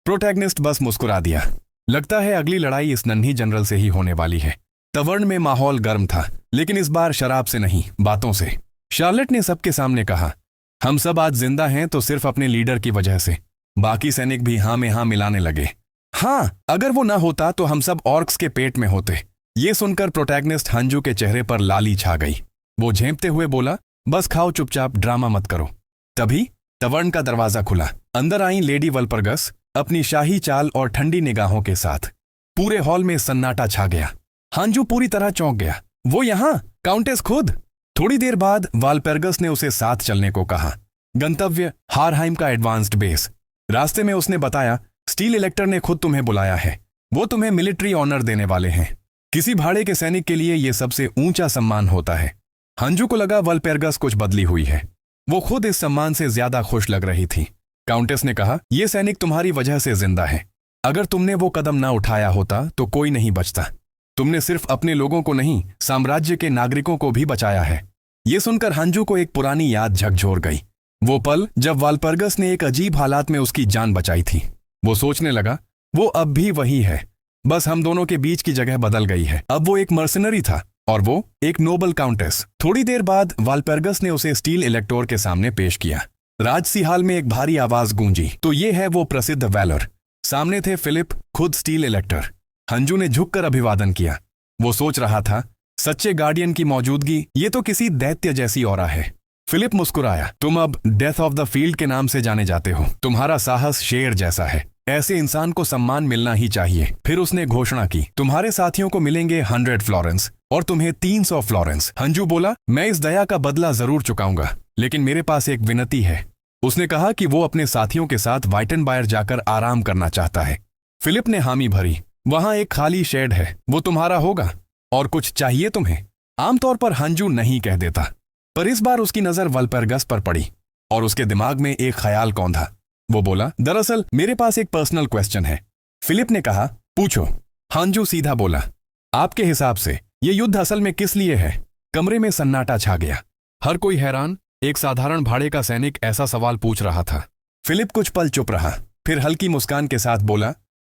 प्रोटैगनिस्ट बस मुस्कुरा दिया। लगता है अगली लड़ाई इस नन्ही जनरल से ही होने वाली है। टवर्न में माहौल गर्म था, लेकिन इस बार शराब से नहीं, बातों से। शार्लेट ने सबके सामने कहा, हम सब आज जिंदा हैं तो सिर्फ अपने लीडर की वजह से। बाकी सैनिक भी हाँ में हाँ मिलाने लगे। हाँ, अगर वो ना होता तो हम सब ऑर्क्स के पेट में होते। ये सुनकर प्रोटैगनिस्ट हांजू के चेहरे पर लाली छा गई। वो झेंपते हुए बोला, बस खाओ चुपचाप, ड्रामा मत करो। तभी टवर्न का दरवाजा खुला। अंदर आई लेडी वल्परगस अपनी शाही चाल और ठंडी निगाहों के साथ। पूरे हॉल में सन्नाटा छा गया। हांजू पूरी तरह चौंक गया। वो यहां, काउंटेस खुद। थोड़ी देर बाद वाल्पेरगस ने उसे साथ चलने को कहा। गंतव्य हारहाइम का एडवांस्ड बेस। रास्ते में उसने बताया, स्टील इलेक्टर ने खुद तुम्हें बुलाया है। वो तुम्हें मिलिट्री ऑनर देने वाले हैं। किसी भाड़े के सैनिक के लिए यह सबसे ऊंचा सम्मान होता है। हांजू को लगा वाल्पेरगस कुछ बदली हुई है। वो खुद इस सम्मान से ज्यादा खुश लग रही थी। काउंटेस ने कहा, यह सैनिक तुम्हारी वजह से जिंदा है। अगर तुमने वो कदम ना उठाया होता तो कोई नहीं बचता। तुमने सिर्फ अपने लोगों को नहीं, साम्राज्य के नागरिकों को भी बचाया है। ये सुनकर हांजू को एक पुरानी याद झकझोर गई। वो पल जब वाल्परगस ने एक अजीब हालात में उसकी जान बचाई थी। वो सोचने लगा, वो अब भी वही है, बस हम दोनों के बीच की जगह बदल गई है। अब वो एक मर्सनरी था और वो एक नोबल काउंटेस। थोड़ी देर बाद वाल्पेरगस ने उसे स्टील इलेक्टोर के सामने पेश किया। राजसी हाल में एक भारी आवाज गूंजी, तो ये है वो प्रसिद्ध वैलर। सामने थे फिलिप, खुद स्टील इलेक्टर। हंजू ने झुककर अभिवादन किया। वो सोच रहा था, सच्चे गार्डियन की मौजूदगी, ये तो किसी दैत्य जैसी औरा है। फिलिप मुस्कुराया, तुम अब डेथ ऑफ द फील्ड के नाम से जाने जाते हो। तुम्हारा साहस शेर जैसा है। ऐसे इंसान को सम्मान मिलना ही चाहिए। फिर उसने घोषणा की, तुम्हारे साथियों को मिलेंगे 100 फ्लोरेंस और तुम्हें 300 फ्लोरेंस। हंजू बोला, मैं इस दया का बदला जरूर चुकाऊंगा, लेकिन मेरे पास एक विनती है। उसने कहा कि वो अपने साथियों के साथ वाइटनबायर जाकर आराम करना चाहता है। फिलिप ने हामी भरी। वहां एक खाली शेड है, वो तुम्हारा होगा। और कुछ चाहिए तुम्हें? आमतौर पर हंजू नहीं कह देता, पर इस बार उसकी नजर वाल्पेरगस पर पड़ी और उसके दिमाग में एक ख्याल कौंधा। वो बोला, दरअसल मेरे पास एक पर्सनल क्वेश्चन है। फिलिप ने कहा, पूछो। हांजू सीधा बोला, आपके हिसाब से ये युद्ध असल में किस लिए है? कमरे में सन्नाटा छा गया। हर कोई हैरान। एक साधारण भाड़े का सैनिक ऐसा सवाल पूछ रहा था। फिलिप कुछ पल चुप रहा, फिर हल्की मुस्कान के साथ बोला,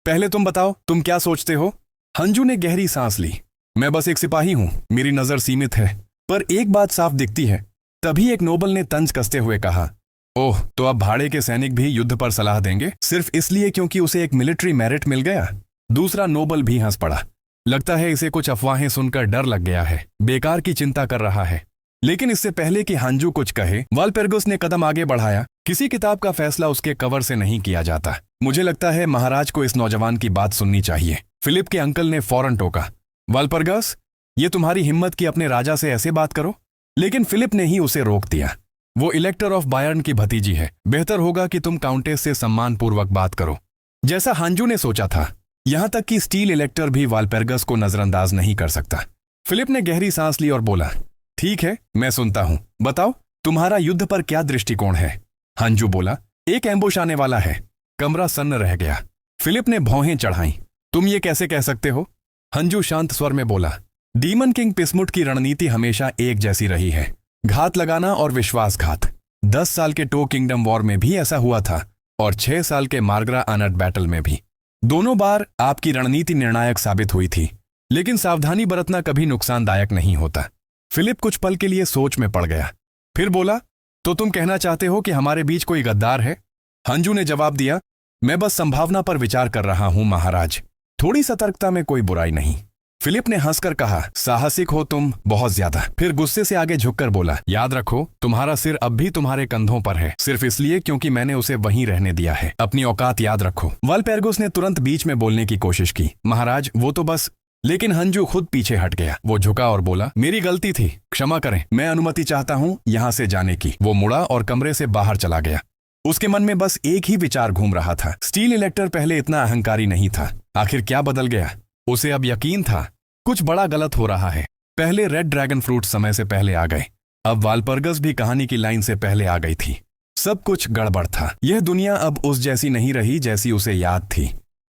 पहले तुम बताओ, तुम क्या सोचते हो? हंजू ने गहरी सांस ली। मैं बस एक सिपाही हूं, मेरी नजर सीमित है, पर एक बात साफ दिखती है। तभी एक नोबल ने तंज कसते हुए कहा, ओह, तो अब भाड़े के सैनिक भी युद्ध पर सलाह देंगे, सिर्फ इसलिए क्योंकि उसे एक मिलिट्री मेरिट मिल गया? दूसरा नोबल भी हंस पड़ा। लगता है इसे कुछ अफवाहें सुनकर डर लग गया है, बेकार की चिंता कर रहा है। लेकिन इससे पहले कि हांजू कुछ कहे, वाल्पेरगस ने कदम आगे बढ़ाया। किसी किताब का फैसला उसके कवर से नहीं किया जाता। मुझे लगता है महाराज को इस नौजवान की बात सुननी चाहिए। फिलिप के अंकल ने फौरन टोका, वाल्पेरगस, ये तुम्हारी हिम्मत कि अपने राजा से ऐसे बात करो? लेकिन फिलिप ने ही उसे रोक दिया। वो इलेक्टर ऑफ बायर्न की भतीजी है। बेहतर होगा कि तुम काउंटेस से सम्मानपूर्वक बात करो, जैसा हांजू ने सोचा था। यहां तक कि स्टील इलेक्टर भी वाल्पेरगस को नजरअंदाज नहीं कर सकता। फिलिप ने गहरी सांस ली और बोला, ठीक है, मैं सुनता हूं। बताओ, तुम्हारा युद्ध पर क्या दृष्टिकोण है? हांजू बोला, एक एम्बुश आने वाला है। कमरा सन्न रह गया। फिलिप ने भौहें चढ़ाई। तुम ये कैसे कह सकते हो? हंजू शांत स्वर में बोला, डीमन किंग पिसमुट की रणनीति हमेशा एक जैसी रही है, घात लगाना और विश्वासघात। 10 साल के टो किंगडम वॉर में भी ऐसा हुआ था और 6 साल के मार्गरा आनट बैटल में भी। दोनों बार आपकी रणनीति निर्णायक साबित हुई थी, लेकिन सावधानी बरतना कभी नुकसानदायक नहीं होता। फिलिप कुछ पल के लिए सोच में पड़ गया, फिर बोला, तो तुम कहना चाहते हो कि हमारे बीच कोई गद्दार है? हंजू ने जवाब दिया, मैं बस संभावना पर विचार कर रहा हूं महाराज। थोड़ी सतर्कता में कोई बुराई नहीं। फिलिप ने हंसकर कहा, साहसिक हो तुम, बहुत ज्यादा। फिर गुस्से से आगे झुककर बोला, याद रखो, तुम्हारा सिर अब भी तुम्हारे कंधों पर है, सिर्फ इसलिए क्योंकि मैंने उसे वहीं रहने दिया है। अपनी औकात याद रखो। वाल्पेरगस ने तुरंत बीच में बोलने की कोशिश की, महाराज वो तो बस। लेकिन हंजू खुद पीछे हट गया। वो झुका और बोला, मेरी गलती थी, क्षमा करें, मैं अनुमति चाहता हूं यहां से जाने की। वो मुड़ा और कमरे से बाहर चला गया। उसके मन में बस एक ही विचार घूम रहा था, स्टील इलेक्टर पहले इतना अहंकारी नहीं था। आखिर क्या बदल गया? उसे अब यकीन था कुछ बड़ा गलत हो रहा है। पहले रेड ड्रैगन फ्रूट समय से पहले आ गए, अब वाल्पेरगस भी कहानी की लाइन से पहले आ गई थी। सब कुछ गड़बड़ था। यह दुनिया अब उस जैसी नहीं रही जैसी उसे याद थी।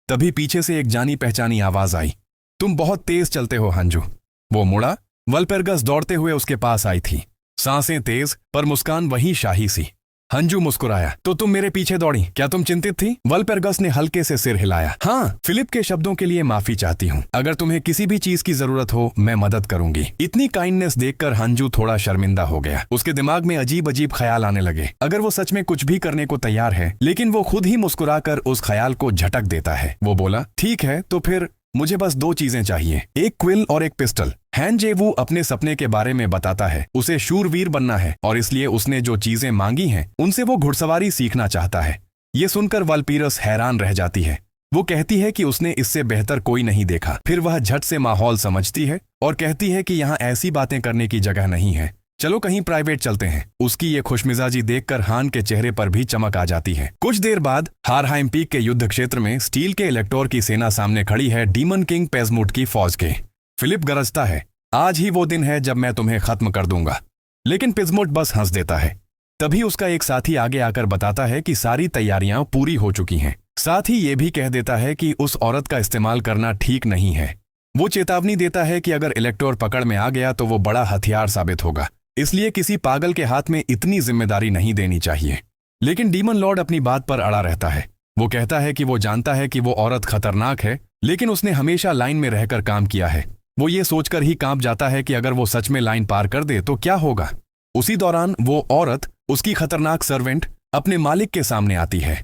तभी पीछे से एक जानी पहचानी आवाज आई, तुम बहुत तेज चलते हो हंजू। वो मुड़ा। वाल्पेरगस दौड़ते हुए उसके पास आई थी, सांसें तेज पर मुस्कान वही शाही सी। हंजू मुस्कुराया, तो तुम मेरे पीछे दौड़ी, क्या तुम चिंतित थी? वाल्पेरगस ने हल्के से सिर हिलाया। हाँ, फिलिप के शब्दों के लिए माफी चाहती हूँ। अगर तुम्हें किसी भी चीज की जरूरत हो, मैं मदद करूंगी। इतनी काइंडनेस देखकर हंजू थोड़ा शर्मिंदा हो गया। उसके दिमाग में अजीब अजीब ख्याल आने लगे। अगर वो सच में कुछ भी करने को तैयार है, लेकिन वो खुद ही मुस्कुराकर उस ख्याल को झटक देता है। वो बोला, ठीक है, तो फिर मुझे बस 2 चीजें चाहिए, एक क्विल और एक पिस्टल। हैन जेवू अपने सपने के बारे में बताता है। उसे शूरवीर बनना है और इसलिए उसने जो चीजें मांगी हैं उनसे वो घुड़सवारी सीखना चाहता है। ये सुनकर वाल्पीरस हैरान रह जाती है। वो कहती है कि उसने इससे बेहतर कोई नहीं देखा। फिर वह झट से माहौल समझती है और कहती है कि यहाँ ऐसी बातें करने की जगह नहीं है, चलो कहीं प्राइवेट चलते हैं। उसकी ये खुशमिजाजी देखकर हान के चेहरे पर भी चमक आ जाती है। कुछ देर बाद हारहाइम पीक के युद्ध क्षेत्र में स्टील के इलेक्टोर की सेना सामने खड़ी है डीमन किंग पेजमुट की फौज के। फिलिप गरजता है, आज ही वो दिन है जब मैं तुम्हें खत्म कर दूंगा। लेकिन पेजमुट बस हंस देता है। तभी उसका एक साथी आगे आकर बताता है कि सारी तैयारियां पूरी हो चुकी हैं। साथ ही ये भी कह देता है कि उस औरत का इस्तेमाल करना ठीक नहीं है। वो चेतावनी देता है कि अगर इलेक्टोर पकड़ में आ गया तो वो बड़ा हथियार साबित होगा, इसलिए किसी पागल के हाथ में इतनी जिम्मेदारी नहीं देनी चाहिए। लेकिन डीमन लॉर्ड अपनी बात पर अड़ा रहता है। वो कहता है कि वो जानता है कि वो औरत खतरनाक है, लेकिन उसने हमेशा लाइन में रहकर काम किया है। वो ये सोचकर ही कांप जाता है कि अगर वो सच में लाइन पार कर दे तो क्या होगा। उसी दौरान वो औरत, उसकी खतरनाक सर्वेंट, अपने मालिक के सामने आती है।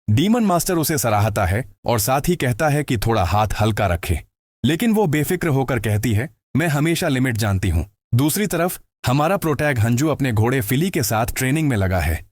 डीमन मास्टर उसे सराहता है और साथ ही कहता है कि थोड़ा हाथ हल्का रखे, लेकिन वो बेफिक्र होकर कहती है, मैं हमेशा लिमिट जानती हूं। दूसरी तरफ हमारा प्रोटैग हंजू अपने घोड़े फिली के साथ ट्रेनिंग में लगा है।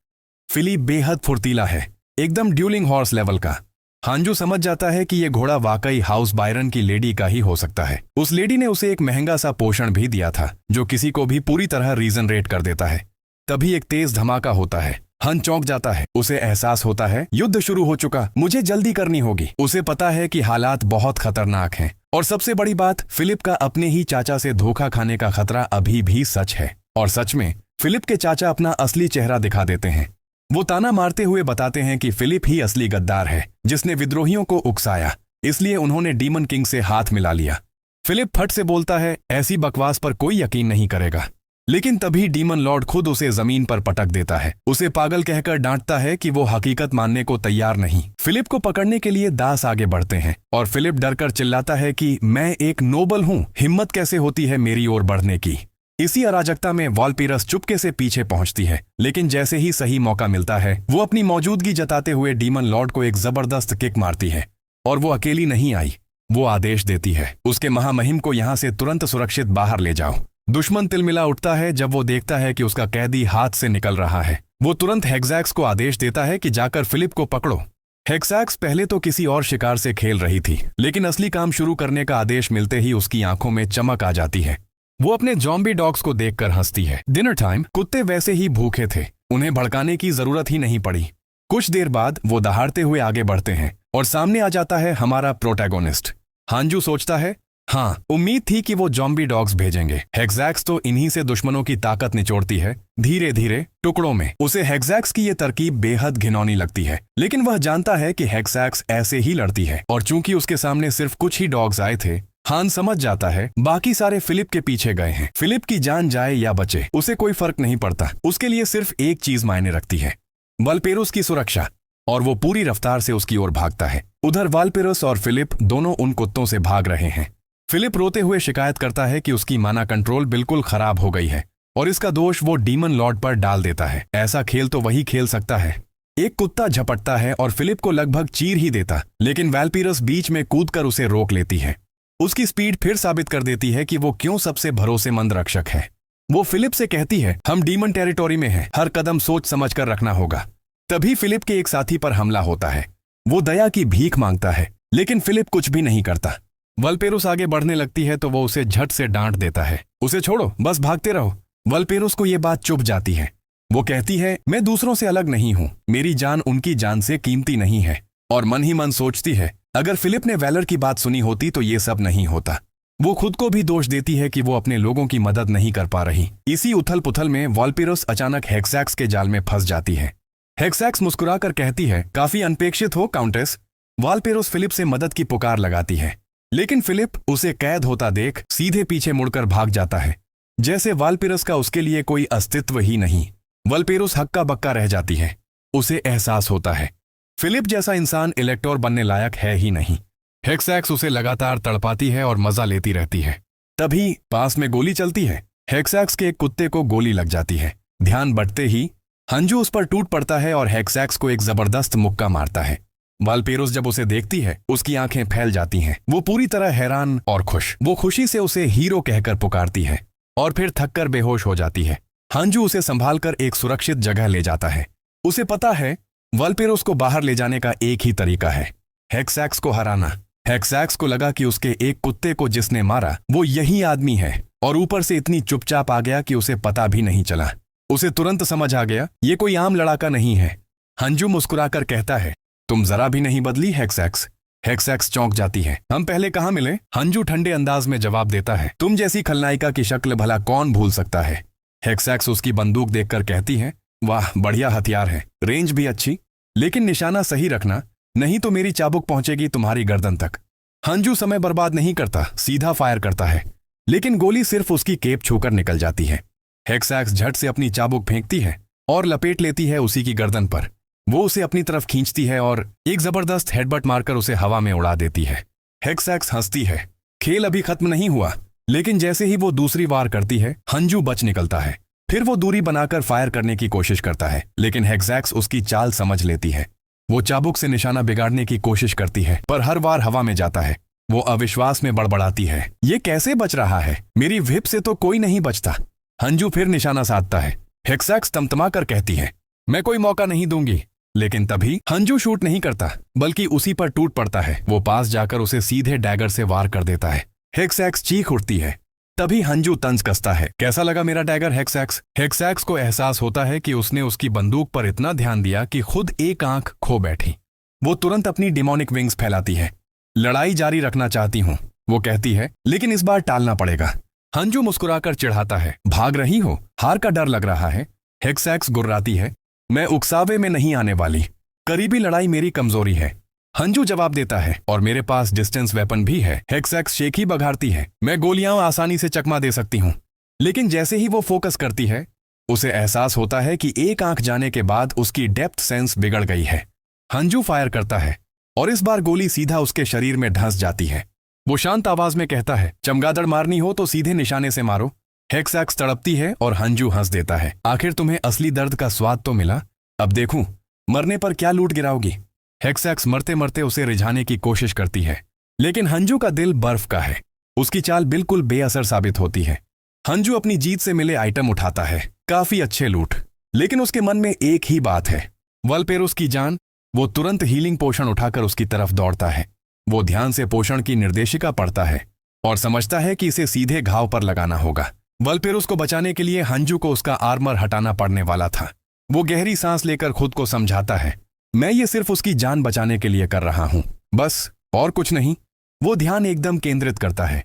फिली बेहद फुर्तीला है, एकदम ड्यूलिंग हॉर्स लेवल का। हांजू समझ जाता है कि ये घोड़ा वाकई हाउस बायरन की लेडी का ही हो सकता है। उस लेडी ने उसे एक महंगा सा पोषण भी दिया था जो किसी को भी पूरी तरह रीजनरेट कर देता है। तभी एक तेज धमाका होता है। हन चौंक जाता है। उसे एहसास होता है युद्ध शुरू हो चुका, मुझे जल्दी करनी होगी। उसे पता है कि हालात बहुत खतरनाक हैं और सबसे बड़ी बात, फिलिप का अपने ही चाचा से धोखा खाने का खतरा अभी भी सच है। और सच में फिलिप के चाचा अपना असली चेहरा दिखा देते हैं। वो ताना मारते हुए बताते हैं कि फिलिप ही असली गद्दार है जिसने विद्रोहियों को उकसाया, इसलिए उन्होंने डीमन किंग से हाथ मिला लिया। फिलिप फट से बोलता है, ऐसी बकवास पर कोई यकीन नहीं करेगा। लेकिन तभी डीमन लॉर्ड खुद उसे जमीन पर पटक देता है। उसे पागल कहकर डांटता है कि वो हकीकत मानने को तैयार नहीं। फिलिप को पकड़ने के लिए दास आगे बढ़ते हैं और फिलिप डरकर चिल्लाता है कि मैं एक नोबल हूं, हिम्मत कैसे होती है मेरी ओर बढ़ने की। इसी अराजकता में वाल्पीरस चुपके से पीछे पहुंचती है, लेकिन जैसे ही सही मौका मिलता है वो अपनी मौजूदगी जताते हुए डीमन लॉर्ड को एक जबरदस्त किक मारती है। और वो अकेली नहीं आई, वो आदेश देती है, उसके महामहिम को यहां से तुरंत सुरक्षित बाहर ले जाओ। दुश्मन तिलमिला उठता है जब वो देखता है कि उसका कैदी हाथ से निकल रहा है। वो तुरंत हेक्सैक्स को आदेश देता है कि जाकर फिलिप को पकड़ो। हेक्सैक्स पहले तो किसी और शिकार से खेल रही थी, लेकिन असली काम शुरू करने का आदेश मिलते ही उसकी आंखों में चमक आ जाती है। वो अपने जॉम्बी डॉग्स को देखकर हंसती है। डिनर टाइम, कुत्ते वैसे ही भूखे थे, उन्हें भड़काने की जरूरत ही नहीं पड़ी। कुछ देर बाद वो दहाड़ते हुए आगे बढ़ते हैं और सामने आ जाता है हमारा प्रोटैगोनिस्ट। हांजू सोचता है, हाँ, उम्मीद थी कि वो जॉम्बी डॉग्स भेजेंगे। हेक्सैक्स तो इन्हीं से दुश्मनों की ताकत निचोड़ती है, धीरे धीरे टुकड़ों में। उसे हेक्सैक्स की ये तरकीब बेहद घिनौनी लगती है, लेकिन वह जानता है कि हेक्सैक्स ऐसे ही लड़ती है। और चूंकि उसके सामने सिर्फ कुछ ही डॉग्स आए थे, हान समझ जाता है बाकी सारे फिलिप के पीछे गए हैं। फिलिप की जान जाए या बचे, उसे कोई फर्क नहीं पड़ता। उसके लिए सिर्फ एक चीज मायने रखती है, वाल्पेरुस की सुरक्षा। और वो पूरी रफ्तार से उसकी ओर भागता है। उधर वाल्पेरुस और फिलिप दोनों उन कुत्तों से भाग रहे हैं। फिलिप रोते हुए शिकायत करता है कि उसकी माना कंट्रोल बिल्कुल खराब हो गई है और इसका दोष वो डीमन लॉर्ड पर डाल देता है। ऐसा खेल तो वही खेल सकता है। एक कुत्ता झपटता है और फिलिप को लगभग चीर ही देता, लेकिन वाल्पेरुस बीच में कूदकर उसे रोक लेती है। उसकी स्पीड फिर साबित कर देती है कि वो क्यों सबसे भरोसेमंद रक्षक है। वो फिलिप से कहती है, हम डीमन टेरिटोरी में हैं, हर कदम सोच समझ कर रखना होगा। तभी फिलिप के एक साथी पर हमला होता है। वो दया की भीख मांगता है, लेकिन फिलिप कुछ भी नहीं करता। वाल्पेरुस आगे बढ़ने लगती है तो वो उसे झट से डांट देता है, उसे छोड़ो, बस भागते रहो। वाल्पेरुस को ये बात चुभ जाती है। वो कहती है, मैं दूसरों से अलग नहीं हूं, मेरी जान उनकी जान से कीमती नहीं है। और मन ही मन सोचती है, अगर फिलिप ने वैलर की बात सुनी होती तो ये सब नहीं होता। वो खुद को भी दोष देती है कि वो अपने लोगों की मदद नहीं कर पा रही। इसी उथल पुथल में वाल्पेरुस अचानक हेक्सैक्स के जाल में फंस जाती है। हेक्सैक्स मुस्कुराकर कहती है, काफी अनपेक्षित हो काउंटेस। वाल्पेरुस फिलिप से मदद की पुकार लगाती है, लेकिन फिलिप उसे कैद होता देख सीधे पीछे मुड़कर भाग जाता है, जैसे वाल्पेरुस का उसके लिए कोई अस्तित्व ही नहीं। वाल्पेरुस हक्का बक्का रह जाती है। उसे एहसास होता है फिलिप जैसा इंसान इलेक्टोर बनने लायक है ही नहीं। हेक्सैक्स उसे लगातार तड़पाती है और मजा लेती रहती है। तभी पास में गोली चलती है। हेक्सैक्स के एक कुत्ते को गोली लग जाती है। ध्यान बटते ही हंजू उस पर टूट पड़ता है और हेक्सैक्स को एक जबरदस्त मुक्का मारता है। वालपेरोस जब उसे देखती है उसकी आंखें फैल जाती हैं। वो पूरी तरह हैरान और खुश। वो खुशी से उसे हीरो कहकर पुकारती है और फिर थककर बेहोश हो जाती है। हांजू उसे संभालकर एक सुरक्षित जगह ले जाता है। उसे पता है वालपेरोस को बाहर ले जाने का एक ही तरीका है, हेक्सैक्स को हराना। हेक्सैक्स को लगा कि उसके एक कुत्ते को जिसने मारा वो यही आदमी है, और ऊपर से इतनी चुपचाप आ गया कि उसे पता भी नहीं चला। उसे तुरंत समझ आ गया ये कोई आम लड़ाका नहीं है। हांजू मुस्कुराकर कहता है, तुम जरा भी नहीं बदली हेक्सैक्स। हेक्सैक्स चौंक जाती है। हम पहले कहाँ मिले? हांजू ठंडे अंदाज में जवाब देता है, तुम जैसी खलनायिका की शक्ल भला कौन भूल सकता है। हेक्सैक्स उसकी बंदूक देखकर कहती है, वाह बढ़िया हथियार है, रेंज भी अच्छी, लेकिन निशाना सही रखना, नहीं तो मेरी चाबुक पहुंचेगी तुम्हारी गर्दन तक। हांजू समय बर्बाद नहीं करता, सीधा फायर करता है, लेकिन गोली सिर्फ उसकी केप छूकर निकल जाती है। हेक्सैक्स झट से अपनी चाबुक फेंकती है और लपेट लेती है उसी की गर्दन पर। वो उसे अपनी तरफ खींचती है और एक जबरदस्त हेडबट मारकर उसे हवा में उड़ा देती है। हेक्सैक्स हंसती है। खेल अभी खत्म नहीं हुआ, लेकिन जैसे ही वो दूसरी वार करती है हांजू बच निकलता है। फिर वो दूरी बनाकर फायर करने की कोशिश करता है, लेकिन हेक्सैक्स उसकी चाल समझ लेती है। वो चाबुक से निशाना बिगाड़ने की कोशिश करती है, पर हर बार हवा में जाता है। वो अविश्वास में बड़बड़ाती है, ये कैसे बच रहा है? मेरी व्हिप से तो कोई नहीं बचता। हांजू फिर निशाना साधता है। हेक्सैक्स तमतमा कर कहती है, मैं कोई मौका नहीं दूंगी। लेकिन तभी हांजू शूट नहीं करता, बल्कि उसी पर टूट पड़ता है। वो पास जाकर उसे सीधे डैगर से वार कर देता है। हेक्सैक्स चीख उठती है। तभी हांजू तंज कसता है, कैसा लगा मेरा डैगर हेक्सैक्स? हेक्सैक्स को एहसास होता है कि उसने उसकी बंदूक पर इतना ध्यान दिया कि खुद एक आंख खो बैठी। वो तुरंत अपनी डिमोनिक विंग्स फैलाती है। लड़ाई जारी रखना चाहती हूँ, वो कहती है, लेकिन इस बार टालना पड़ेगा। हांजू मुस्कुराकर चिढ़ाता है, भाग रही हो? हार का डर लग रहा है? हेक्सैक्स गुर्राती है, मैं उकसावे में नहीं आने वाली, करीबी लड़ाई मेरी कमजोरी है। हांजू जवाब देता है, और मेरे पास डिस्टेंस वेपन भी है। हेक्सैक्स शेखी बघाड़ती है, मैं गोलियां आसानी से चकमा दे सकती हूँ। लेकिन जैसे ही वो फोकस करती है उसे एहसास होता है कि एक आंख जाने के बाद उसकी डेप्थ सेंस बिगड़ गई है। हांजू फायर करता है और इस बार गोली सीधा उसके शरीर में धंस जाती है। वो शांत आवाज में कहता है, चमगादड़ मारनी हो तो सीधे निशाने से मारो। हेक्सैक्स तड़पती है और हांजू हंस देता है, आखिर तुम्हें असली दर्द का स्वाद तो मिला, अब देखूं मरने पर क्या लूट गिराओगी। हेक्सैक्स मरते मरते उसे रिझाने की कोशिश करती है, लेकिन हांजू का दिल बर्फ का है। उसकी चाल बिल्कुल बेअसर साबित होती है। हांजू अपनी जीत से मिले आइटम उठाता है, काफी अच्छे लूट, लेकिन उसके मन में एक ही बात है, वालपेरोस की जान। वो तुरंत हीलिंग पोषण उठाकर उसकी तरफ दौड़ता है। वो ध्यान से पोषण की निर्देशिका पढ़ता है और समझता है कि इसे सीधे घाव पर लगाना होगा। वालपेरोस को बचाने के लिए हांजू को उसका आर्मर हटाना पड़ने वाला था। वो गहरी सांस लेकर खुद को समझाता है, मैं ये सिर्फ उसकी जान बचाने के लिए कर रहा हूं, बस, और कुछ नहीं। वो ध्यान एकदम केंद्रित करता है,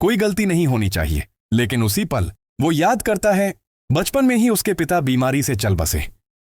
कोई गलती नहीं होनी चाहिए। लेकिन उसी पल वो याद करता है बचपन में ही उसके पिता बीमारी से चल बसे।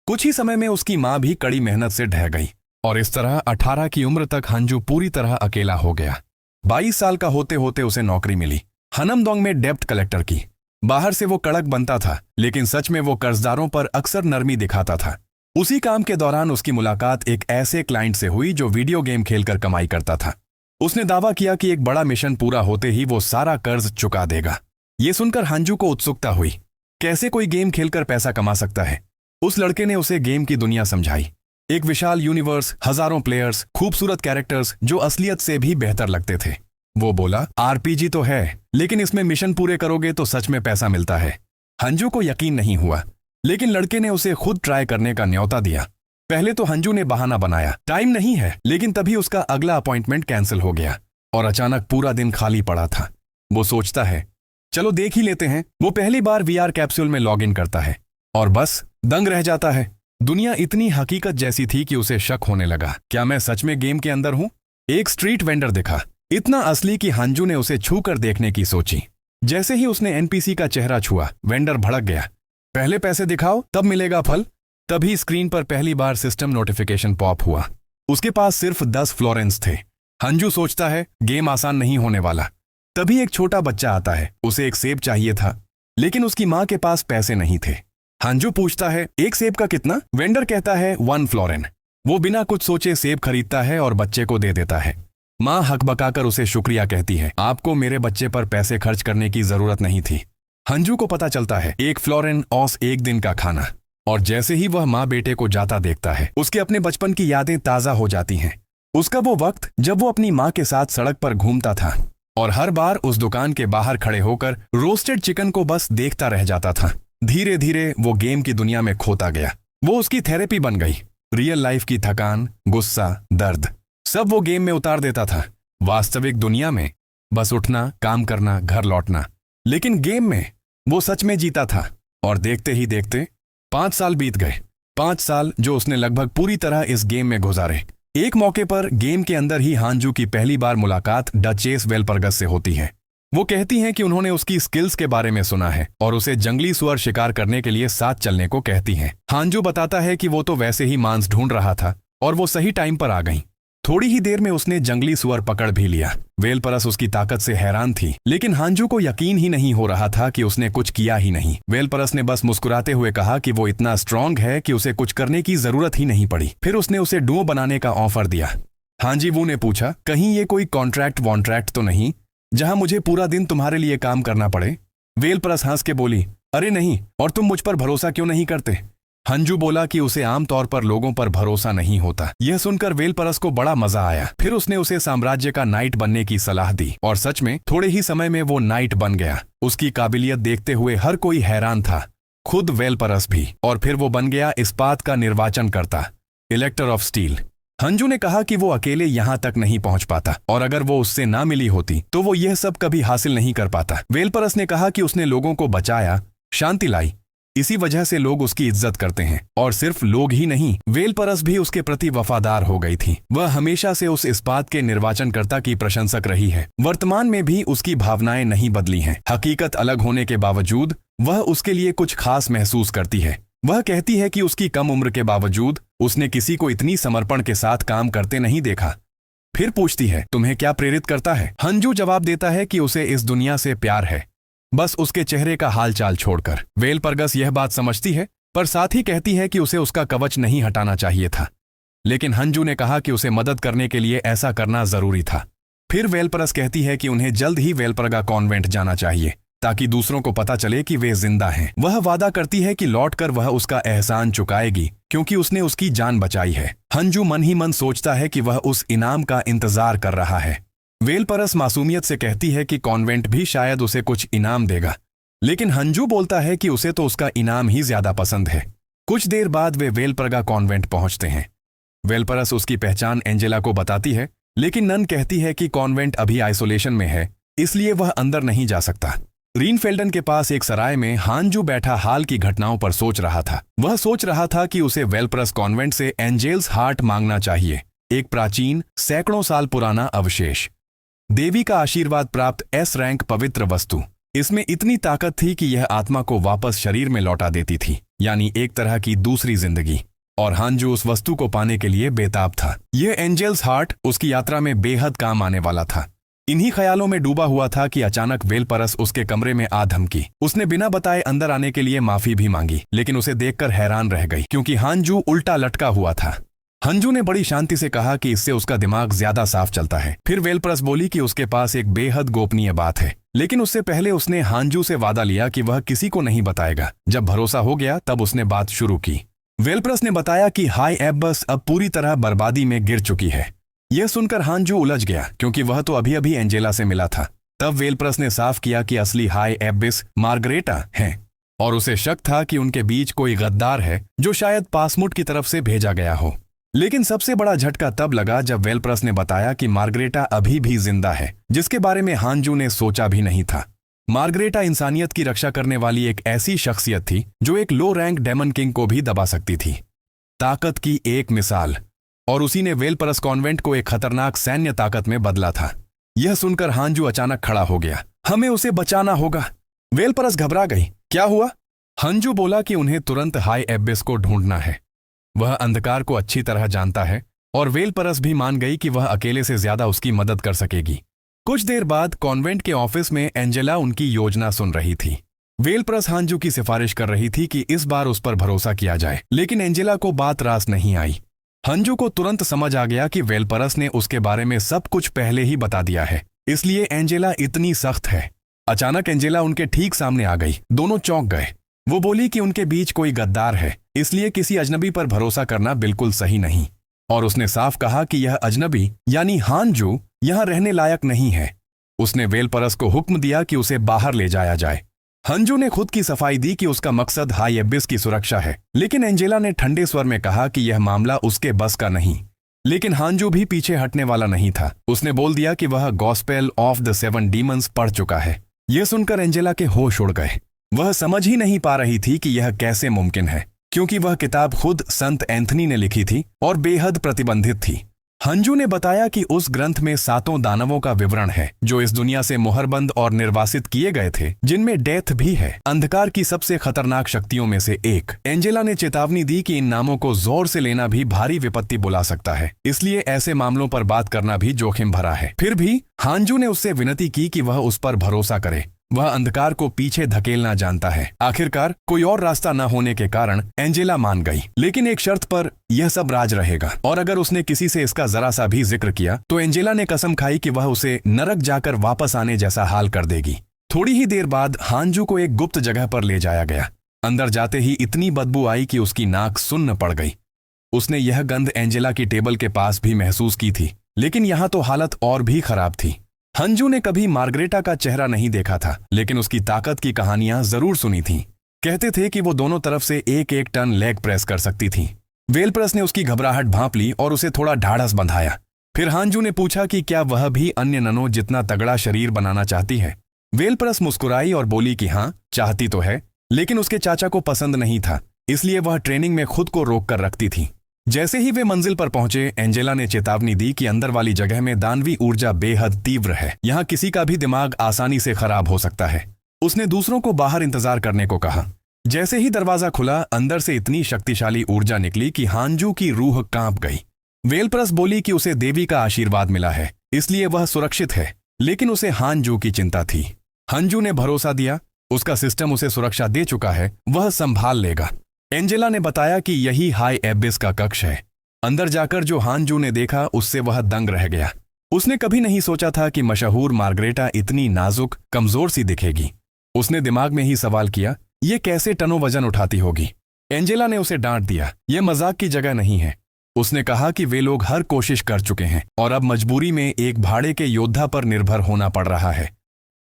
कुछ ही समय में उसकी मां भी कड़ी मेहनत से ढह गई, और इस तरह 18 की उम्र तक हांजू पूरी तरह अकेला हो गया। 22 साल का होते होते उसे नौकरी मिली, हनमदोंग में डेप्ट कलेक्टर की। बाहर से वो कड़क बनता था, लेकिन सच में वो कर्जदारों पर अक्सर नरमी दिखाता था। उसी काम के दौरान उसकी मुलाकात एक ऐसे क्लाइंट से हुई जो वीडियो गेम खेलकर कमाई करता था। उसने दावा किया कि एक बड़ा मिशन पूरा होते ही वो सारा कर्ज चुका देगा। ये सुनकर हांजू को उत्सुकता हुई, कैसे कोई गेम खेलकर पैसा कमा सकता है। उस लड़के ने उसे गेम की दुनिया समझाई, एक विशाल यूनिवर्स, हजारों प्लेयर्स, खूबसूरत कैरेक्टर्स जो असलियत से भी बेहतर लगते थे। वो बोला, आरपीजी तो है, लेकिन इसमें मिशन पूरे करोगे तो सच में पैसा मिलता है। हांजू को यकीन नहीं हुआ, लेकिन लड़के ने उसे खुद ट्राई करने का न्योता दिया। पहले तो हांजू ने बहाना बनाया, टाइम नहीं है, लेकिन तभी उसका अगला अपॉइंटमेंट कैंसिल हो गया और अचानक पूरा दिन खाली पड़ा था। वो सोचता है, चलो देख ही लेते हैं। वो पहली बार वीआर कैप्सूल में लॉग इन करता है और बस दंग रह जाता है। दुनिया इतनी हकीकत जैसी थी कि उसे शक होने लगा, क्या मैं सच में गेम के अंदर हूं? एक स्ट्रीट वेंडर दिखा, इतना असली कि हांजू ने उसे छू कर देखने की सोची। जैसे ही उसने एनपीसी का चेहरा छुआ, वेंडर भड़क गया, पहले पैसे दिखाओ तब मिलेगा फल। तभी स्क्रीन पर पहली बार सिस्टम नोटिफिकेशन पॉप हुआ। उसके पास सिर्फ 10 फ्लोरेंस थे। हांजू सोचता है गेम आसान नहीं होने वाला। तभी एक छोटा बच्चा आता है, उसे एक सेब चाहिए था, लेकिन उसकी मां के पास पैसे नहीं थे। हांजू पूछता है, एक सेब का कितना? वेंडर कहता है 1 फ्लोरेन। वो बिना कुछ सोचे सेब खरीदता है और बच्चे को दे देता है। मां हकबकाकर उसे शुक्रिया कहती है, आपको मेरे बच्चे पर पैसे खर्च करने की जरूरत नहीं थी। हांजू को पता चलता है 1 फ्लोरेन औस एक दिन का खाना, और जैसे ही वह मां बेटे को जाता देखता है, उसके अपने बचपन की यादें ताजा हो जाती हैं। उसका वो वक्त जब वो अपनी माँ के साथ सड़क पर घूमता था और हर बार उस दुकान के बाहर खड़े होकर रोस्टेड चिकन को बस देखता रह जाता था। धीरे धीरे वो गेम की दुनिया में खोता गया। वो उसकी थेरेपी बन गई। रियल लाइफ की थकान, गुस्सा, दर्द सब वो गेम में उतार देता था। वास्तविक दुनिया में बस उठना, काम करना, घर लौटना, लेकिन गेम में वो सच में जीता था। और देखते ही देखते 5 साल बीत गए। 5 साल जो उसने लगभग पूरी तरह इस गेम में गुजारे। एक मौके पर गेम के अंदर ही हांजू की पहली बार मुलाकात डचेस वेलपरगस से होती है। वो कहती हैं कि उन्होंने उसकी स्किल्स के बारे में सुना है और उसे जंगली सुअर शिकार करने के लिए साथ चलने को कहती हैं। हांजू बताता है कि वो तो वैसे ही मांस ढूंढ रहा था और वो सही टाइम पर आ गई। थोड़ी ही देर में उसने जंगली सुअर पकड़ भी लिया। वेलपरस उसकी ताकत से हैरान थी, लेकिन हांजू को यकीन ही नहीं हो रहा था कि उसने कुछ किया ही नहीं। वेलपरस ने बस मुस्कुराते हुए कहा कि वो इतना स्ट्रांग है कि उसे कुछ करने की जरूरत ही नहीं पड़ी। फिर उसने उसे डुओ बनाने का ऑफर दिया। हांजी वू ने पूछा, कहीं ये कोई कॉन्ट्रैक्ट वॉन्ट्रैक्ट तो नहीं जहां मुझे पूरा दिन तुम्हारे लिए काम करना पड़े? वेलपरस हंस के बोली, अरे नहीं, और तुम मुझ पर भरोसा क्यों नहीं करते? हंजू बोला कि उसे आमतौर पर लोगों पर भरोसा नहीं होता। यह सुनकर वेलपरस को बड़ा मजा आया। फिर उसने उसे साम्राज्य का नाइट बनने की सलाह दी और सच में थोड़े ही समय में वो नाइट बन गया। उसकी काबिलियत देखते हुए हर कोई हैरान था, खुद वेलपरस भी। और फिर वो बन गया इस्पात का निर्वाचन करता, इलेक्टर ऑफ स्टील। हंजू ने कहा कि वो अकेले यहां तक नहीं पहुंच पाता और अगर वो उससे ना मिली होती तो वो यह सब कभी हासिल नहीं कर पाता। वेलपरस ने कहा कि उसने लोगों को बचाया, शांति लाई, इसी वजह से लोग उसकी इज्जत करते हैं। और सिर्फ लोग ही नहीं, वेलपरस भी उसके प्रति वफादार हो गई थी। वह हमेशा से उस इस्पात के निर्वाचनकर्ता की प्रशंसक रही है। वर्तमान में भी उसकी भावनाएं नहीं बदली हैं। हकीकत अलग होने के बावजूद वह उसके लिए कुछ खास महसूस करती है। वह कहती है कि उसकी कम उम्र के बावजूद उसने किसी को इतनी समर्पण के साथ काम करते नहीं देखा। फिर पूछती है, तुम्हें क्या प्रेरित करता है? हंजू जवाब देता है कि उसे इस दुनिया से प्यार है, बस उसके चेहरे का हालचाल छोड़कर। वेलपरगस यह बात समझती है, पर साथ ही कहती है कि उसे उसका कवच नहीं हटाना चाहिए था। लेकिन हंजू ने कहा कि उसे मदद करने के लिए ऐसा करना जरूरी था। फिर वेलपरस कहती है कि उन्हें जल्द ही वेलपरगा कॉन्वेंट जाना चाहिए ताकि दूसरों को पता चले कि वे जिंदा हैं। वह वादा करती है कि लौटकर वह उसका एहसान चुकाएगी क्योंकि उसने उसकी जान बचाई है। हंजू मन ही मन सोचता है कि वह उस इनाम का इंतजार कर रहा है। वेलपरस मासूमियत से कहती है कि कॉन्वेंट भी शायद उसे कुछ इनाम देगा, लेकिन हंजू बोलता है कि उसे तो उसका इनाम ही ज्यादा पसंद है। कुछ देर बाद वे वेलपरगा कॉन्वेंट पहुंचते हैं। वेलपरस उसकी पहचान एंजेला को बताती है, लेकिन नन कहती है कि कॉन्वेंट अभी आइसोलेशन में है, इसलिए वह अंदर नहीं जा सकता। रीनफेल्डन के पास एक सराय में हांजू बैठा हाल की घटनाओं पर सोच रहा था। वह सोच रहा था कि उसे वेलपरस कॉन्वेंट से एंजेल्स हार्ट मांगना चाहिए, एक प्राचीन सैकड़ों साल पुराना अवशेष, देवी का आशीर्वाद प्राप्त एस रैंक पवित्र वस्तु। इसमें इतनी ताकत थी कि यह आत्मा को वापस शरीर में लौटा देती थी, यानी एक तरह की दूसरी जिंदगी। और हांजू उस वस्तु को पाने के लिए बेताब था। यह एंजेल्स हार्ट उसकी यात्रा में बेहद काम आने वाला था। इन्हीं ख्यालों में डूबा हुआ था कि अचानक वेलपरस उसके कमरे में आ धमकी। उसने बिना बताए अंदर आने के लिए माफी भी मांगी, लेकिन उसे देखकर हैरान रह गई क्योंकि हांजू उल्टा लटका हुआ था। हंजू ने बड़ी शांति से कहा कि इससे उसका दिमाग ज्यादा साफ चलता है। फिर वेलपरस बोली कि उसके पास एक बेहद गोपनीय बात है, लेकिन उससे पहले उसने हांजू से वादा लिया कि वह किसी को नहीं बताएगा। जब भरोसा हो गया तब उसने बात शुरू की। वेलपरस ने बताया कि हाई एब्बस अब पूरी तरह बर्बादी में गिर चुकी है। यह सुनकर हांजू उलझ गया क्योंकि वह तो अभी अभी एंजेला से मिला था। तब वेलपरस ने साफ किया कि असली हाई एब्बिस मार्गरेटा है और उसे शक था कि उनके बीच कोई गद्दार है जो शायद पासमुट की तरफ से भेजा गया हो। लेकिन सबसे बड़ा झटका तब लगा जब वेलपरस ने बताया कि मार्गरेटा अभी भी जिंदा है, जिसके बारे में हांजू ने सोचा भी नहीं था। मार्गरेटा इंसानियत की रक्षा करने वाली एक ऐसी शख्सियत थी जो एक लो रैंक डेमन किंग को भी दबा सकती थी। ताकत की एक मिसाल, और उसी ने वेलपरस कॉन्वेंट को एक खतरनाक सैन्य ताकत में बदला था। यह सुनकर हांजू अचानक खड़ा हो गया। हमें उसे बचाना होगा। वेलपरस घबरा गई। क्या हुआ? हंजू बोला कि उन्हें तुरंत हाई एब्बिस को ढूंढना है। वह अंधकार को अच्छी तरह जानता है और वेलपरस भी मान गई कि वह अकेले से ज्यादा उसकी मदद कर सकेगी। कुछ देर बाद कॉन्वेंट के ऑफिस में एंजेला उनकी योजना सुन रही थी। वेलपरस हांजू की सिफारिश कर रही थी कि इस बार उस पर भरोसा किया जाए, लेकिन एंजेला को बात रास नहीं आई। हंजू को तुरंत समझ आ गया कि वेलपरस ने उसके बारे में सब कुछ पहले ही बता दिया है, इसलिए एंजेला इतनी सख्त है। अचानक एंजेला उनके ठीक सामने आ गई। दोनों चौंक गए। वो बोली कि उनके बीच कोई गद्दार है, इसलिए किसी अजनबी पर भरोसा करना बिल्कुल सही नहीं। और उसने साफ कहा कि यह अजनबी यानी हानजू यहां रहने लायक नहीं है। उसने वेलपरस को हुक्म दिया कि उसे बाहर ले जाया जाए। हंजू ने खुद की सफाई दी कि उसका मकसद हाई एबिस की सुरक्षा है, लेकिन एंजेला ने ठंडे स्वर में कहा कि यह मामला उसके बस का नहीं। लेकिन हांजू भी पीछे हटने वाला नहीं था। उसने बोल दिया कि वह गॉस्पेल ऑफ द 7 डीमंस पढ़ चुका है। यह सुनकर एंजेला के होश उड़ गए। वह समझ ही नहीं पा रही थी कि यह कैसे मुमकिन है, क्योंकि वह किताब खुद संत एंथनी ने लिखी थी और बेहद प्रतिबंधित थी। हंजू ने बताया कि उस ग्रंथ में 7 दानवों का विवरण है जो इस दुनिया से मुहरबंद और निर्वासित किए गए थे, जिनमें डेथ भी है, अंधकार की सबसे खतरनाक शक्तियों में से एक। एंजेला ने चेतावनी दी कि इन नामों को जोर से लेना भी भारी विपत्ति बुला सकता है, इसलिए ऐसे मामलों पर बात करना भी जोखिम भरा है। फिर भी हांजू ने उससे विनती की कि वह उस पर भरोसा करे। वह अंधकार को पीछे धकेलना जानता है। आखिरकार कोई और रास्ता न होने के कारण एंजेला मान गई, लेकिन एक शर्त पर, यह सब राज रहेगा, और अगर उसने किसी से इसका जरा सा भी जिक्र किया तो एंजेला ने कसम खाई कि वह उसे नरक जाकर वापस आने जैसा हाल कर देगी। थोड़ी ही देर बाद हांजू को एक गुप्त जगह पर ले जाया गया। अंदर जाते ही इतनी बदबू आई कि उसकी नाक सुन्न पड़ गई। उसने यह गंध एंजेला की टेबल के पास भी महसूस की थी, लेकिन यहाँ तो हालत और भी खराब थी। हंजू ने कभी मार्गरेटा का चेहरा नहीं देखा था, लेकिन उसकी ताकत की कहानियां जरूर सुनी थीं। कहते थे कि वो दोनों तरफ से 1-1 टन लेग प्रेस कर सकती थी। वेलप्रस ने उसकी घबराहट भांप ली और उसे थोड़ा ढाढ़स बंधाया। फिर हांजू ने पूछा कि क्या वह भी अन्य ननों जितना तगड़ा शरीर बनाना चाहती है। वेलप्रस मुस्कुराई और बोली कि हाँ, चाहती तो है, लेकिन उसके चाचा को पसंद नहीं था, इसलिए वह ट्रेनिंग में खुद को रोक कर रखती थी। जैसे ही वे मंजिल पर पहुंचे, एंजेला ने चेतावनी दी कि अंदर वाली जगह में दानवी ऊर्जा बेहद तीव्र है। यहाँ किसी का भी दिमाग आसानी से खराब हो सकता है। उसने दूसरों को बाहर इंतजार करने को कहा। जैसे ही दरवाजा खुला, अंदर से इतनी शक्तिशाली ऊर्जा निकली कि हांजू की रूह कांप गई। वेलप्रस बोली कि उसे देवी का आशीर्वाद मिला है, इसलिए वह सुरक्षित है, लेकिन उसे हांजू की चिंता थी। हांजू ने भरोसा दिया, उसका सिस्टम उसे सुरक्षा दे चुका है, वह संभाल लेगा। एंजेला ने बताया कि यही हाई एबिस का कक्ष है। अंदर जाकर जो हांजू ने देखा, उससे वह दंग रह गया। उसने कभी नहीं सोचा था कि मशहूर मार्गरेटा इतनी नाजुक, कमजोर सी दिखेगी। उसने दिमाग में ही सवाल किया, ये कैसे टनों वजन उठाती होगी। एंजेला ने उसे डांट दिया, यह मजाक की जगह नहीं है। उसने कहा कि वे लोग हर कोशिश कर चुके हैं और अब मजबूरी में एक भाड़े के योद्धा पर निर्भर होना पड़ रहा है।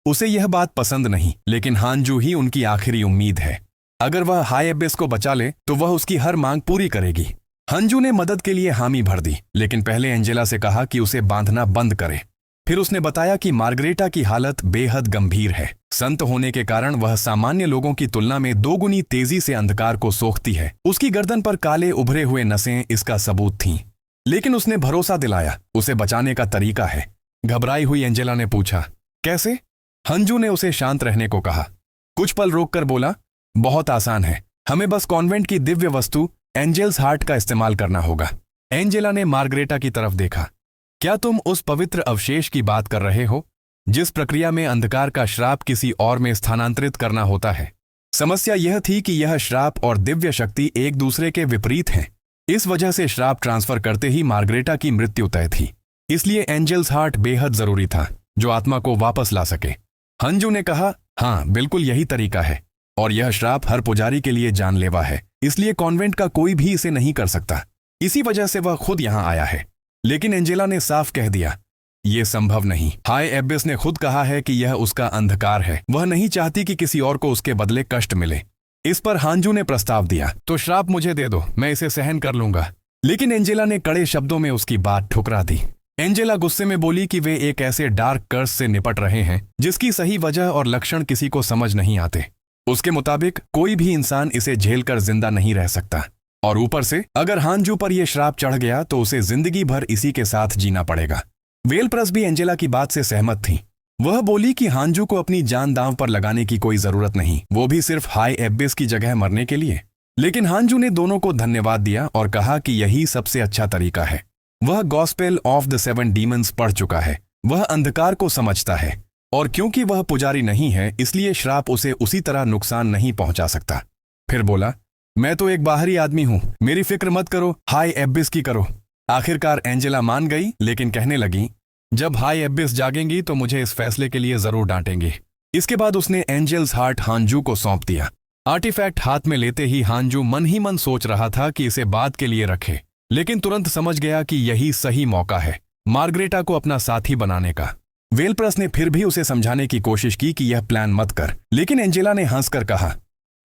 उसे यह बात पसंद नहीं, लेकिन हांजू ही उनकी आखिरी उम्मीद है। अगर वह हाई एबिस को बचा ले तो वह उसकी हर मांग पूरी करेगी। हंजू ने मदद के लिए हामी भर दी, लेकिन पहले एंजेला से कहा कि उसे बांधना बंद करे। फिर उसने बताया कि मार्गरेटा की हालत बेहद गंभीर है। संत होने के कारण वह सामान्य लोगों की तुलना में 2 गुनी तेजी से अंधकार को सोखती है। उसकी गर्दन पर काले उभरे हुए नसें इसका सबूत थीं। लेकिन उसने भरोसा दिलाया, उसे बचाने का तरीका है। घबराई हुई एंजेला ने पूछा, कैसे? हंजू ने उसे शांत रहने को कहा। कुछ पल रोककर बोला, बहुत आसान है, हमें बस कॉन्वेंट की दिव्य वस्तु एंजेल्स हार्ट का इस्तेमाल करना होगा। एंजेला ने मार्गरेटा की तरफ देखा। क्या तुम उस पवित्र अवशेष की बात कर रहे हो जिस प्रक्रिया में अंधकार का श्राप किसी और में स्थानांतरित करना होता है? समस्या यह थी कि यह श्राप और दिव्य शक्ति एक दूसरे के विपरीत हैं। इस वजह से श्राप ट्रांसफर करते ही मार्गरेटा की मृत्यु तय थी। इसलिए एंजेल्स हार्ट बेहद जरूरी था, जो आत्मा को वापस ला सके। हंजू ने कहा, हाँ, बिल्कुल यही तरीका है, और यह श्राप हर पुजारी के लिए जानलेवा है, इसलिए कॉन्वेंट का कोई भी इसे नहीं कर सकता। इसी वजह से वह खुद यहां आया है। लेकिन एंजेला ने साफ कह दिया, यह संभव नहीं। हाई एबिस ने खुद कहा है कि यह उसका अंधकार है। वह नहीं चाहती कि किसी और को उसके बदले कष्ट मिले। इस पर हांजू ने प्रस्ताव दिया, तो श्राप मुझे दे दो, मैं इसे सहन कर लूंगा। लेकिन एंजेला ने कड़े शब्दों में उसकी बात ठुकरा दी। एंजेला गुस्से में बोली कि वे एक ऐसे डार्क कर्स से निपट रहे हैं जिसकी सही वजह और लक्षण किसी को समझ नहीं आते। उसके मुताबिक कोई भी इंसान इसे झेलकर जिंदा नहीं रह सकता, और ऊपर से अगर हांजू पर यह श्राप चढ़ गया तो उसे जिंदगी भर इसी के साथ जीना पड़ेगा। वेलप्रस भी एंजेला की बात से सहमत थी। वह बोली कि हांजू को अपनी जान दांव पर लगाने की कोई जरूरत नहीं, वो भी सिर्फ हाई एबिस की जगह मरने के लिए। लेकिन हांजू ने दोनों को धन्यवाद दिया और कहा कि यही सबसे अच्छा तरीका है। वह गॉस्पेल ऑफ द 7 डीमंस पढ़ चुका है, वह अंधकार को समझता है, और क्योंकि वह पुजारी नहीं है इसलिए श्राप उसे उसी तरह नुकसान नहीं पहुंचा सकता। फिर बोला, मैं तो एक बाहरी आदमी हूं, मेरी फिक्र मत करो, हाई एबिस की करो। आखिरकार एंजेला मान गई, लेकिन कहने लगी, जब हाई एबिस जागेंगी तो मुझे इस फैसले के लिए जरूर डांटेंगे। इसके बाद उसने एंजेल्स हार्ट हांजू को सौंप दिया। आर्टिफैक्ट हाथ में लेते ही हांजू मन ही मन सोच रहा था कि इसे बाद के लिए रखे, लेकिन तुरंत समझ गया कि यही सही मौका है मार्गरेटा को अपना साथी बनाने का। वेलप्रस ने फिर भी उसे समझाने की कोशिश की कि यह प्लान मत कर, लेकिन एंजेला ने हंसकर कहा,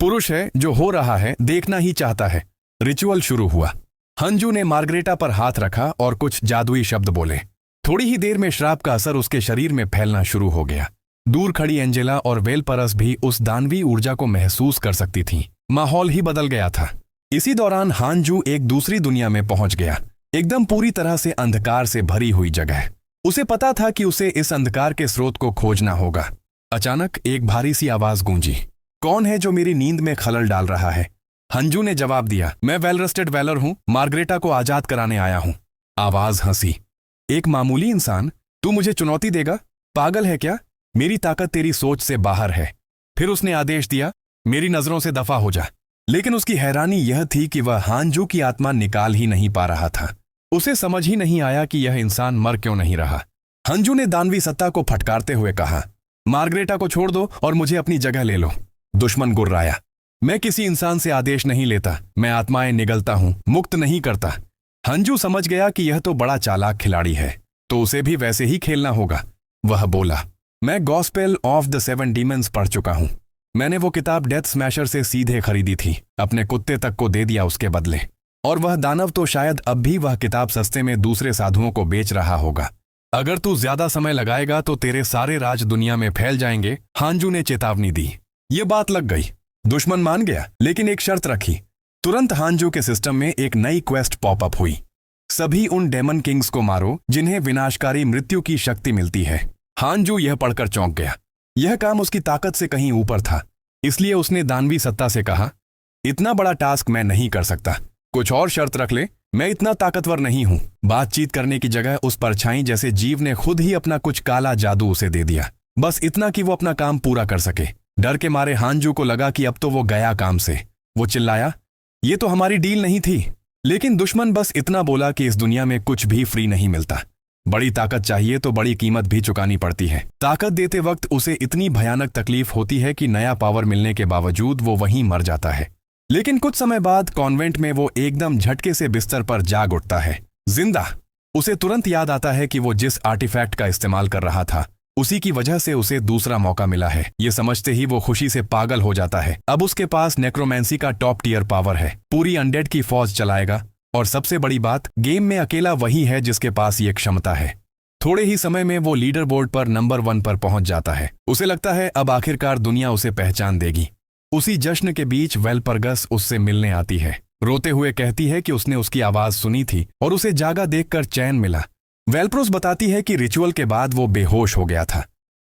पुरुष है, जो हो रहा है देखना ही चाहता है। रिचुअल शुरू हुआ। हंजू ने मार्गरेटा पर हाथ रखा और कुछ जादुई शब्द बोले। थोड़ी ही देर में श्राप का असर उसके शरीर में फैलना शुरू हो गया। दूर खड़ी एंजेला और वेलपरस भी उस दानवी ऊर्जा को महसूस कर सकती थीं। माहौल ही बदल गया था। इसी दौरान हांजू एक दूसरी दुनिया में पहुंच गया, एकदम पूरी तरह से अंधकार से भरी हुई जगह। उसे पता था कि उसे इस अंधकार के स्रोत को खोजना होगा। अचानक एक भारी सी आवाज गूंजी, कौन है जो मेरी नींद में खलल डाल रहा है? हंजू ने जवाब दिया, मैं वेलरस्टेड वेलर हूं, मार्गरेटा को आजाद कराने आया हूं। आवाज हंसी, एक मामूली इंसान, तू मुझे चुनौती देगा? पागल है क्या? मेरी ताकत तेरी सोच से बाहर है। फिर उसने आदेश दिया, मेरी नजरों से दफा हो जा। लेकिन उसकी हैरानी यह थी कि वह हांजू की आत्मा निकाल ही नहीं पा रहा था। उसे समझ ही नहीं आया कि यह इंसान मर क्यों नहीं रहा। हंजू ने दानवी सत्ता को फटकारते हुए कहा, मार्गरेटा को छोड़ दो और मुझे अपनी जगह ले लो। दुश्मन गुर्राया, मैं किसी इंसान से आदेश नहीं लेता, मैं आत्माएं निगलता हूं, मुक्त नहीं करता। हंजू समझ गया कि यह तो बड़ा चालाक खिलाड़ी है, तो उसे भी वैसे ही खेलना होगा। वह बोला, मैं गॉस्पेल ऑफ द 7 डीमंस पढ़ चुका हूं। मैंने वो किताब डेथ स्मैशर से सीधे खरीदी थी, अपने कुत्ते तक को दे दिया उसके बदले। और वह दानव तो शायद अब भी वह किताब सस्ते में दूसरे साधुओं को बेच रहा होगा। अगर तू ज्यादा समय लगाएगा तो तेरे सारे राज दुनिया में फैल जाएंगे, हांजू ने चेतावनी दी। ये बात लग गई। दुश्मन मान गया, लेकिन एक शर्त रखी। तुरंत हांजू के सिस्टम में एक नई क्वेस्ट पॉपअप हुई, सभी उन डेमन किंग्स को मारो जिन्हें विनाशकारी मृत्यु की शक्ति मिलती है। हांजू यह पढ़कर चौंक गया। यह काम उसकी ताकत से कहीं ऊपर था, इसलिए उसने दानवी सत्ता से कहा, इतना बड़ा टास्क मैं नहीं कर सकता, कुछ और शर्त रख ले, मैं इतना ताकतवर नहीं हूं। बातचीत करने की जगह उस परछाई जैसे जीव ने खुद ही अपना कुछ काला जादू उसे दे दिया, बस इतना कि वो अपना काम पूरा कर सके। डर के मारे हांजू को लगा कि अब तो वो गया काम से। वो चिल्लाया, ये तो हमारी डील नहीं थी। लेकिन दुश्मन बस इतना बोला कि इस दुनिया में कुछ भी फ्री नहीं मिलता, बड़ी ताकत चाहिए तो बड़ी कीमत भी चुकानी पड़ती है। ताकत देते वक्त उसे इतनी भयानक तकलीफ होती है कि नया पावर मिलने के बावजूद वो वहीं मर जाता है। लेकिन कुछ समय बाद कॉन्वेंट में वो एकदम झटके से बिस्तर पर जाग उठता है, जिंदा। उसे तुरंत याद आता है कि वो जिस आर्टिफैक्ट का इस्तेमाल कर रहा था उसी की वजह से उसे दूसरा मौका मिला है। ये समझते ही वो खुशी से पागल हो जाता है। अब उसके पास नेक्रोमेंसी का टॉप टियर पावर है, पूरी अनडेड की फौज चलाएगा। और सबसे बड़ी बात, गेम में अकेला वही है जिसके पास ये क्षमता है। थोड़े ही समय में वो लीडर बोर्ड पर नंबर 1 पर पहुंच जाता है। उसे लगता है अब आखिरकार दुनिया उसे पहचान देगी। उसी जश्न के बीच वेलपरगस उससे मिलने आती है। रोते हुए कहती है कि उसने उसकी आवाज सुनी थी और उसे जागा देखकर चैन मिला। वेलप्रोस बताती है कि रिचुअल के बाद वो बेहोश हो गया था,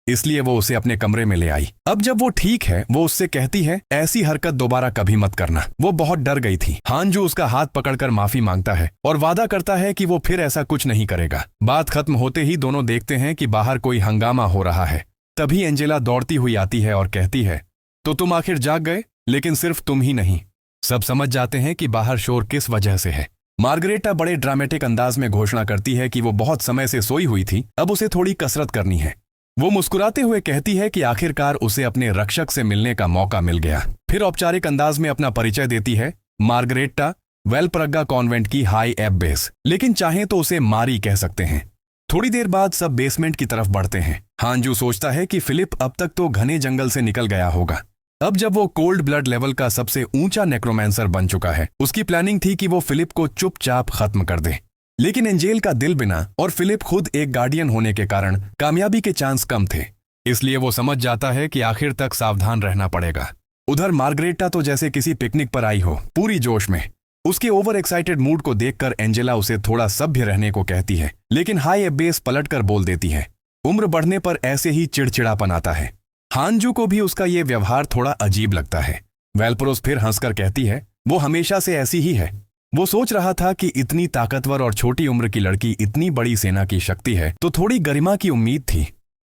इसलिए वो उसे अपने कमरे में ले आई। अब जब वो ठीक है, वो उससे कहती है, ऐसी हरकत दोबारा कभी मत करना। वो बहुत डर गई थी। हांजू उसका हाथ पकड़कर माफी मांगता है और वादा करता है कि वो फिर ऐसा कुछ नहीं करेगा। बात खत्म होते ही दोनों देखते हैं कि बाहर कोई हंगामा हो रहा है। तभी एंजेला दौड़ती हुई आती है और कहती है, तो तुम आखिर जाग गए? लेकिन सिर्फ तुम ही नहीं, सब समझ जाते हैं कि बाहर शोर किस वजह से है। मार्गरेटा बड़े ड्रामेटिक अंदाज में घोषणा करती है कि वो बहुत समय से सोई हुई थी, अब उसे थोड़ी कसरत करनी है। वो मुस्कुराते हुए कहती है कि आखिरकार उसे अपने रक्षक से मिलने का मौका मिल गया। फिर औपचारिक अंदाज में अपना परिचय देती है, मार्गरेटा, वेलप्रग्गा कॉन्वेंट की हाई एब्बेस, लेकिन चाहें तो उसे मारी कह सकते हैं। थोड़ी देर बाद सब बेसमेंट की तरफ बढ़ते हैं। हांजू सोचता है कि फिलिप अब तक तो घने जंगल से निकल गया होगा। अब जब वो कोल्ड ब्लड लेवल का सबसे ऊंचा नेक्रोमेंसर बन चुका है, उसकी प्लानिंग थी कि वो फिलिप को चुपचाप खत्म कर दे। लेकिन एंजेल का दिल बिना और फिलिप खुद एक गार्डियन होने के कारण कामयाबी के चांस कम थे, इसलिए वो समझ जाता है कि आखिर तक सावधान रहना पड़ेगा। उधर मार्गरेटा तो जैसे किसी पिकनिक पर आई हो, पूरी जोश में। उसके ओवर एक्साइटेड मूड को देखकर एंजेला उसे थोड़ा सभ्य रहने को कहती है, लेकिन हाई एब्बेस पलटकर बोल देती है, उम्र बढ़ने पर ऐसे ही चिड़चिड़ापन आता है। हांजू को भी उसका ये व्यवहार थोड़ा अजीब लगता है। वेलप्रोस फिर हंसकर कहती है, वो हमेशा से ऐसी ही है। वो सोच रहा था कि इतनी ताकतवर और छोटी उम्र की लड़की इतनी बड़ी सेना की शक्ति है तो थोड़ी गरिमा की उम्मीद थी।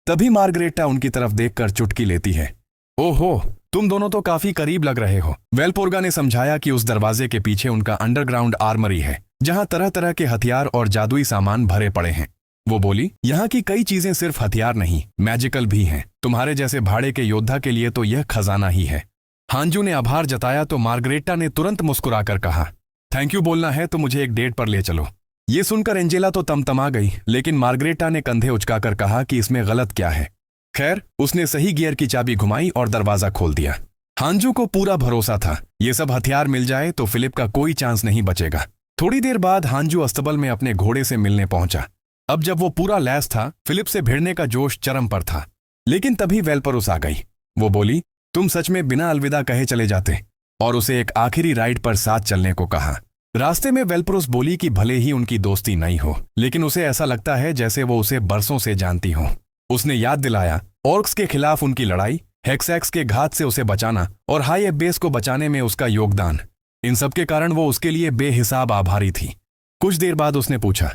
तभी मार्गरेटा उनकी तरफ देखकर चुटकी लेती है, ओहो, तुम दोनों तो काफी करीब लग रहे हो। वेलपोर्गा ने समझाया कि उस दरवाजे के पीछे उनका अंडरग्राउंड आर्मरी है, जहां तरह तरह के हथियार और जादुई सामान भरे पड़े हैं। वो बोली, यहाँ की कई चीजें सिर्फ हथियार नहीं, मैजिकल भी हैं। तुम्हारे जैसे भाड़े के योद्धा के लिए तो यह खजाना ही है। हांजू ने आभार जताया तो मार्गरेटा ने तुरंत मुस्कुराकर कहा, थैंक यू बोलना है तो मुझे एक डेट पर ले चलो। ये सुनकर एंजेला तो तमतमा गई, लेकिन मार्गरेटा ने कंधे उचकाकर कहा कि इसमें गलत क्या है। खैर, उसने सही गियर की चाबी घुमाई और दरवाजा खोल दिया। हांजू को पूरा भरोसा था ये सब हथियार मिल जाए तो फिलिप का कोई चांस नहीं बचेगा। थोड़ी देर बाद हांजू अस्तबल में अपने घोड़े से मिलने पहुंचा। अब जब वो पूरा लैस था, फिलिप से भिड़ने का जोश चरम पर था। लेकिन तभी वेलपरोस आ गई। वो बोली, तुम सच में बिना अलविदा कहे चले जाते, और उसे एक आखिरी राइड पर साथ चलने को कहा। रास्ते में वेलपरोस बोली कि भले ही उनकी दोस्ती नहीं हो, लेकिन उसे ऐसा लगता है जैसे वो उसे बरसों से जानती हो। उसने याद दिलाया ऑर्क्स के खिलाफ उनकी लड़ाई, हेक्सैक्स के घात से उसे बचाना और हाई एब्बेस को बचाने में उसका योगदान। इन सब के कारण वो उसके लिए बेहिसाब आभारी थी। कुछ देर बाद उसने पूछा,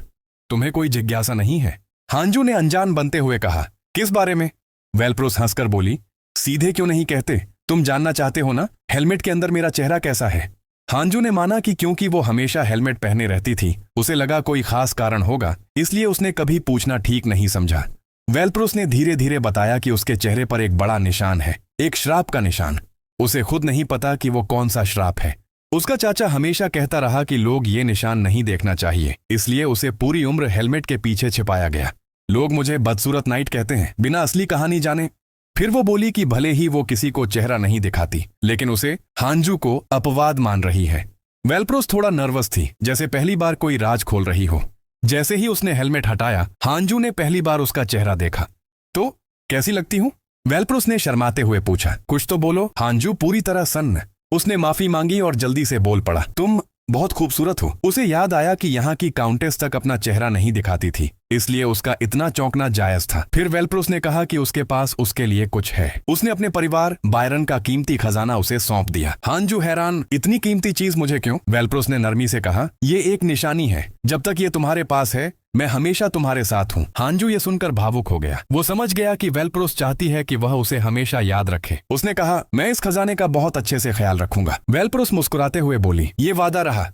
तुम्हें कोई जिज्ञासा नहीं है? हांजू ने अनजान बनते हुए कहा, किस बारे में? वेलपरोस हंसकर बोली, सीधे क्यों नहीं कहते? तुम जानना चाहते हो ना, हेलमेट के अंदर मेरा चेहरा कैसा है? हांजू ने माना कि क्योंकि वो हमेशा हेलमेट पहने रहती थी, उसे लगा कोई खास कारण होगा, इसलिए उसने कभी पूछना ठीक नहीं समझा। वेलपरोस ने धीरे धीरे बताया कि उसके चेहरे पर एक बड़ा निशान है, एक श्राप का निशान। उसे खुद नहीं पता कि वो कौन सा श्राप है। उसका चाचा हमेशा कहता रहा कि लोग ये निशान नहीं देखना चाहिए, इसलिए उसे पूरी उम्र हेलमेट के पीछे छिपाया गया। लोग मुझे बदसूरत नाइट कहते हैं, बिना असली कहानी जाने। फिर वो बोली कि भले ही वो किसी को चेहरा नहीं दिखाती, लेकिन उसे हांजू को अपवाद मान रही है। वेलपरोस थोड़ा नर्वस थी, जैसे पहली बार कोई राज खोल रही हो। जैसे ही उसने हेलमेट हटाया, हांजू ने पहली बार उसका चेहरा देखा। तो कैसी लगती हूँ? वेलपरोस ने शर्माते हुए पूछा। कुछ तो बोलो। हांजू पूरी तरह सन्न। उसने माफी मांगी और जल्दी से बोल पड़ा, तुम बहुत खूबसूरत हो। उसे याद आया कि यहाँ की काउंटेस तक अपना चेहरा नहीं दिखाती थी, इसलिए उसका इतना चौंकना जायज था। फिर वेलपरोस ने कहा कि उसके पास उसके लिए कुछ है। उसने अपने परिवार बायरन का कीमती खजाना उसे सौंप दिया। हांजू हैरान, इतनी कीमती चीज मुझे क्यों? वेलपरोस ने नरमी से कहा, ये एक निशानी है, जब तक ये तुम्हारे पास है मैं हमेशा तुम्हारे साथ हूँ। हांजू ये सुनकर भावुक हो गया। वो समझ गया कि वेलपरोस चाहती है कि वह उसे हमेशा याद रखे। उसने कहा, मैं इस खजाने का बहुत अच्छे से ख्याल रखूंगा। वेलपरोस मुस्कुराते हुए बोली, ये वादा रहा।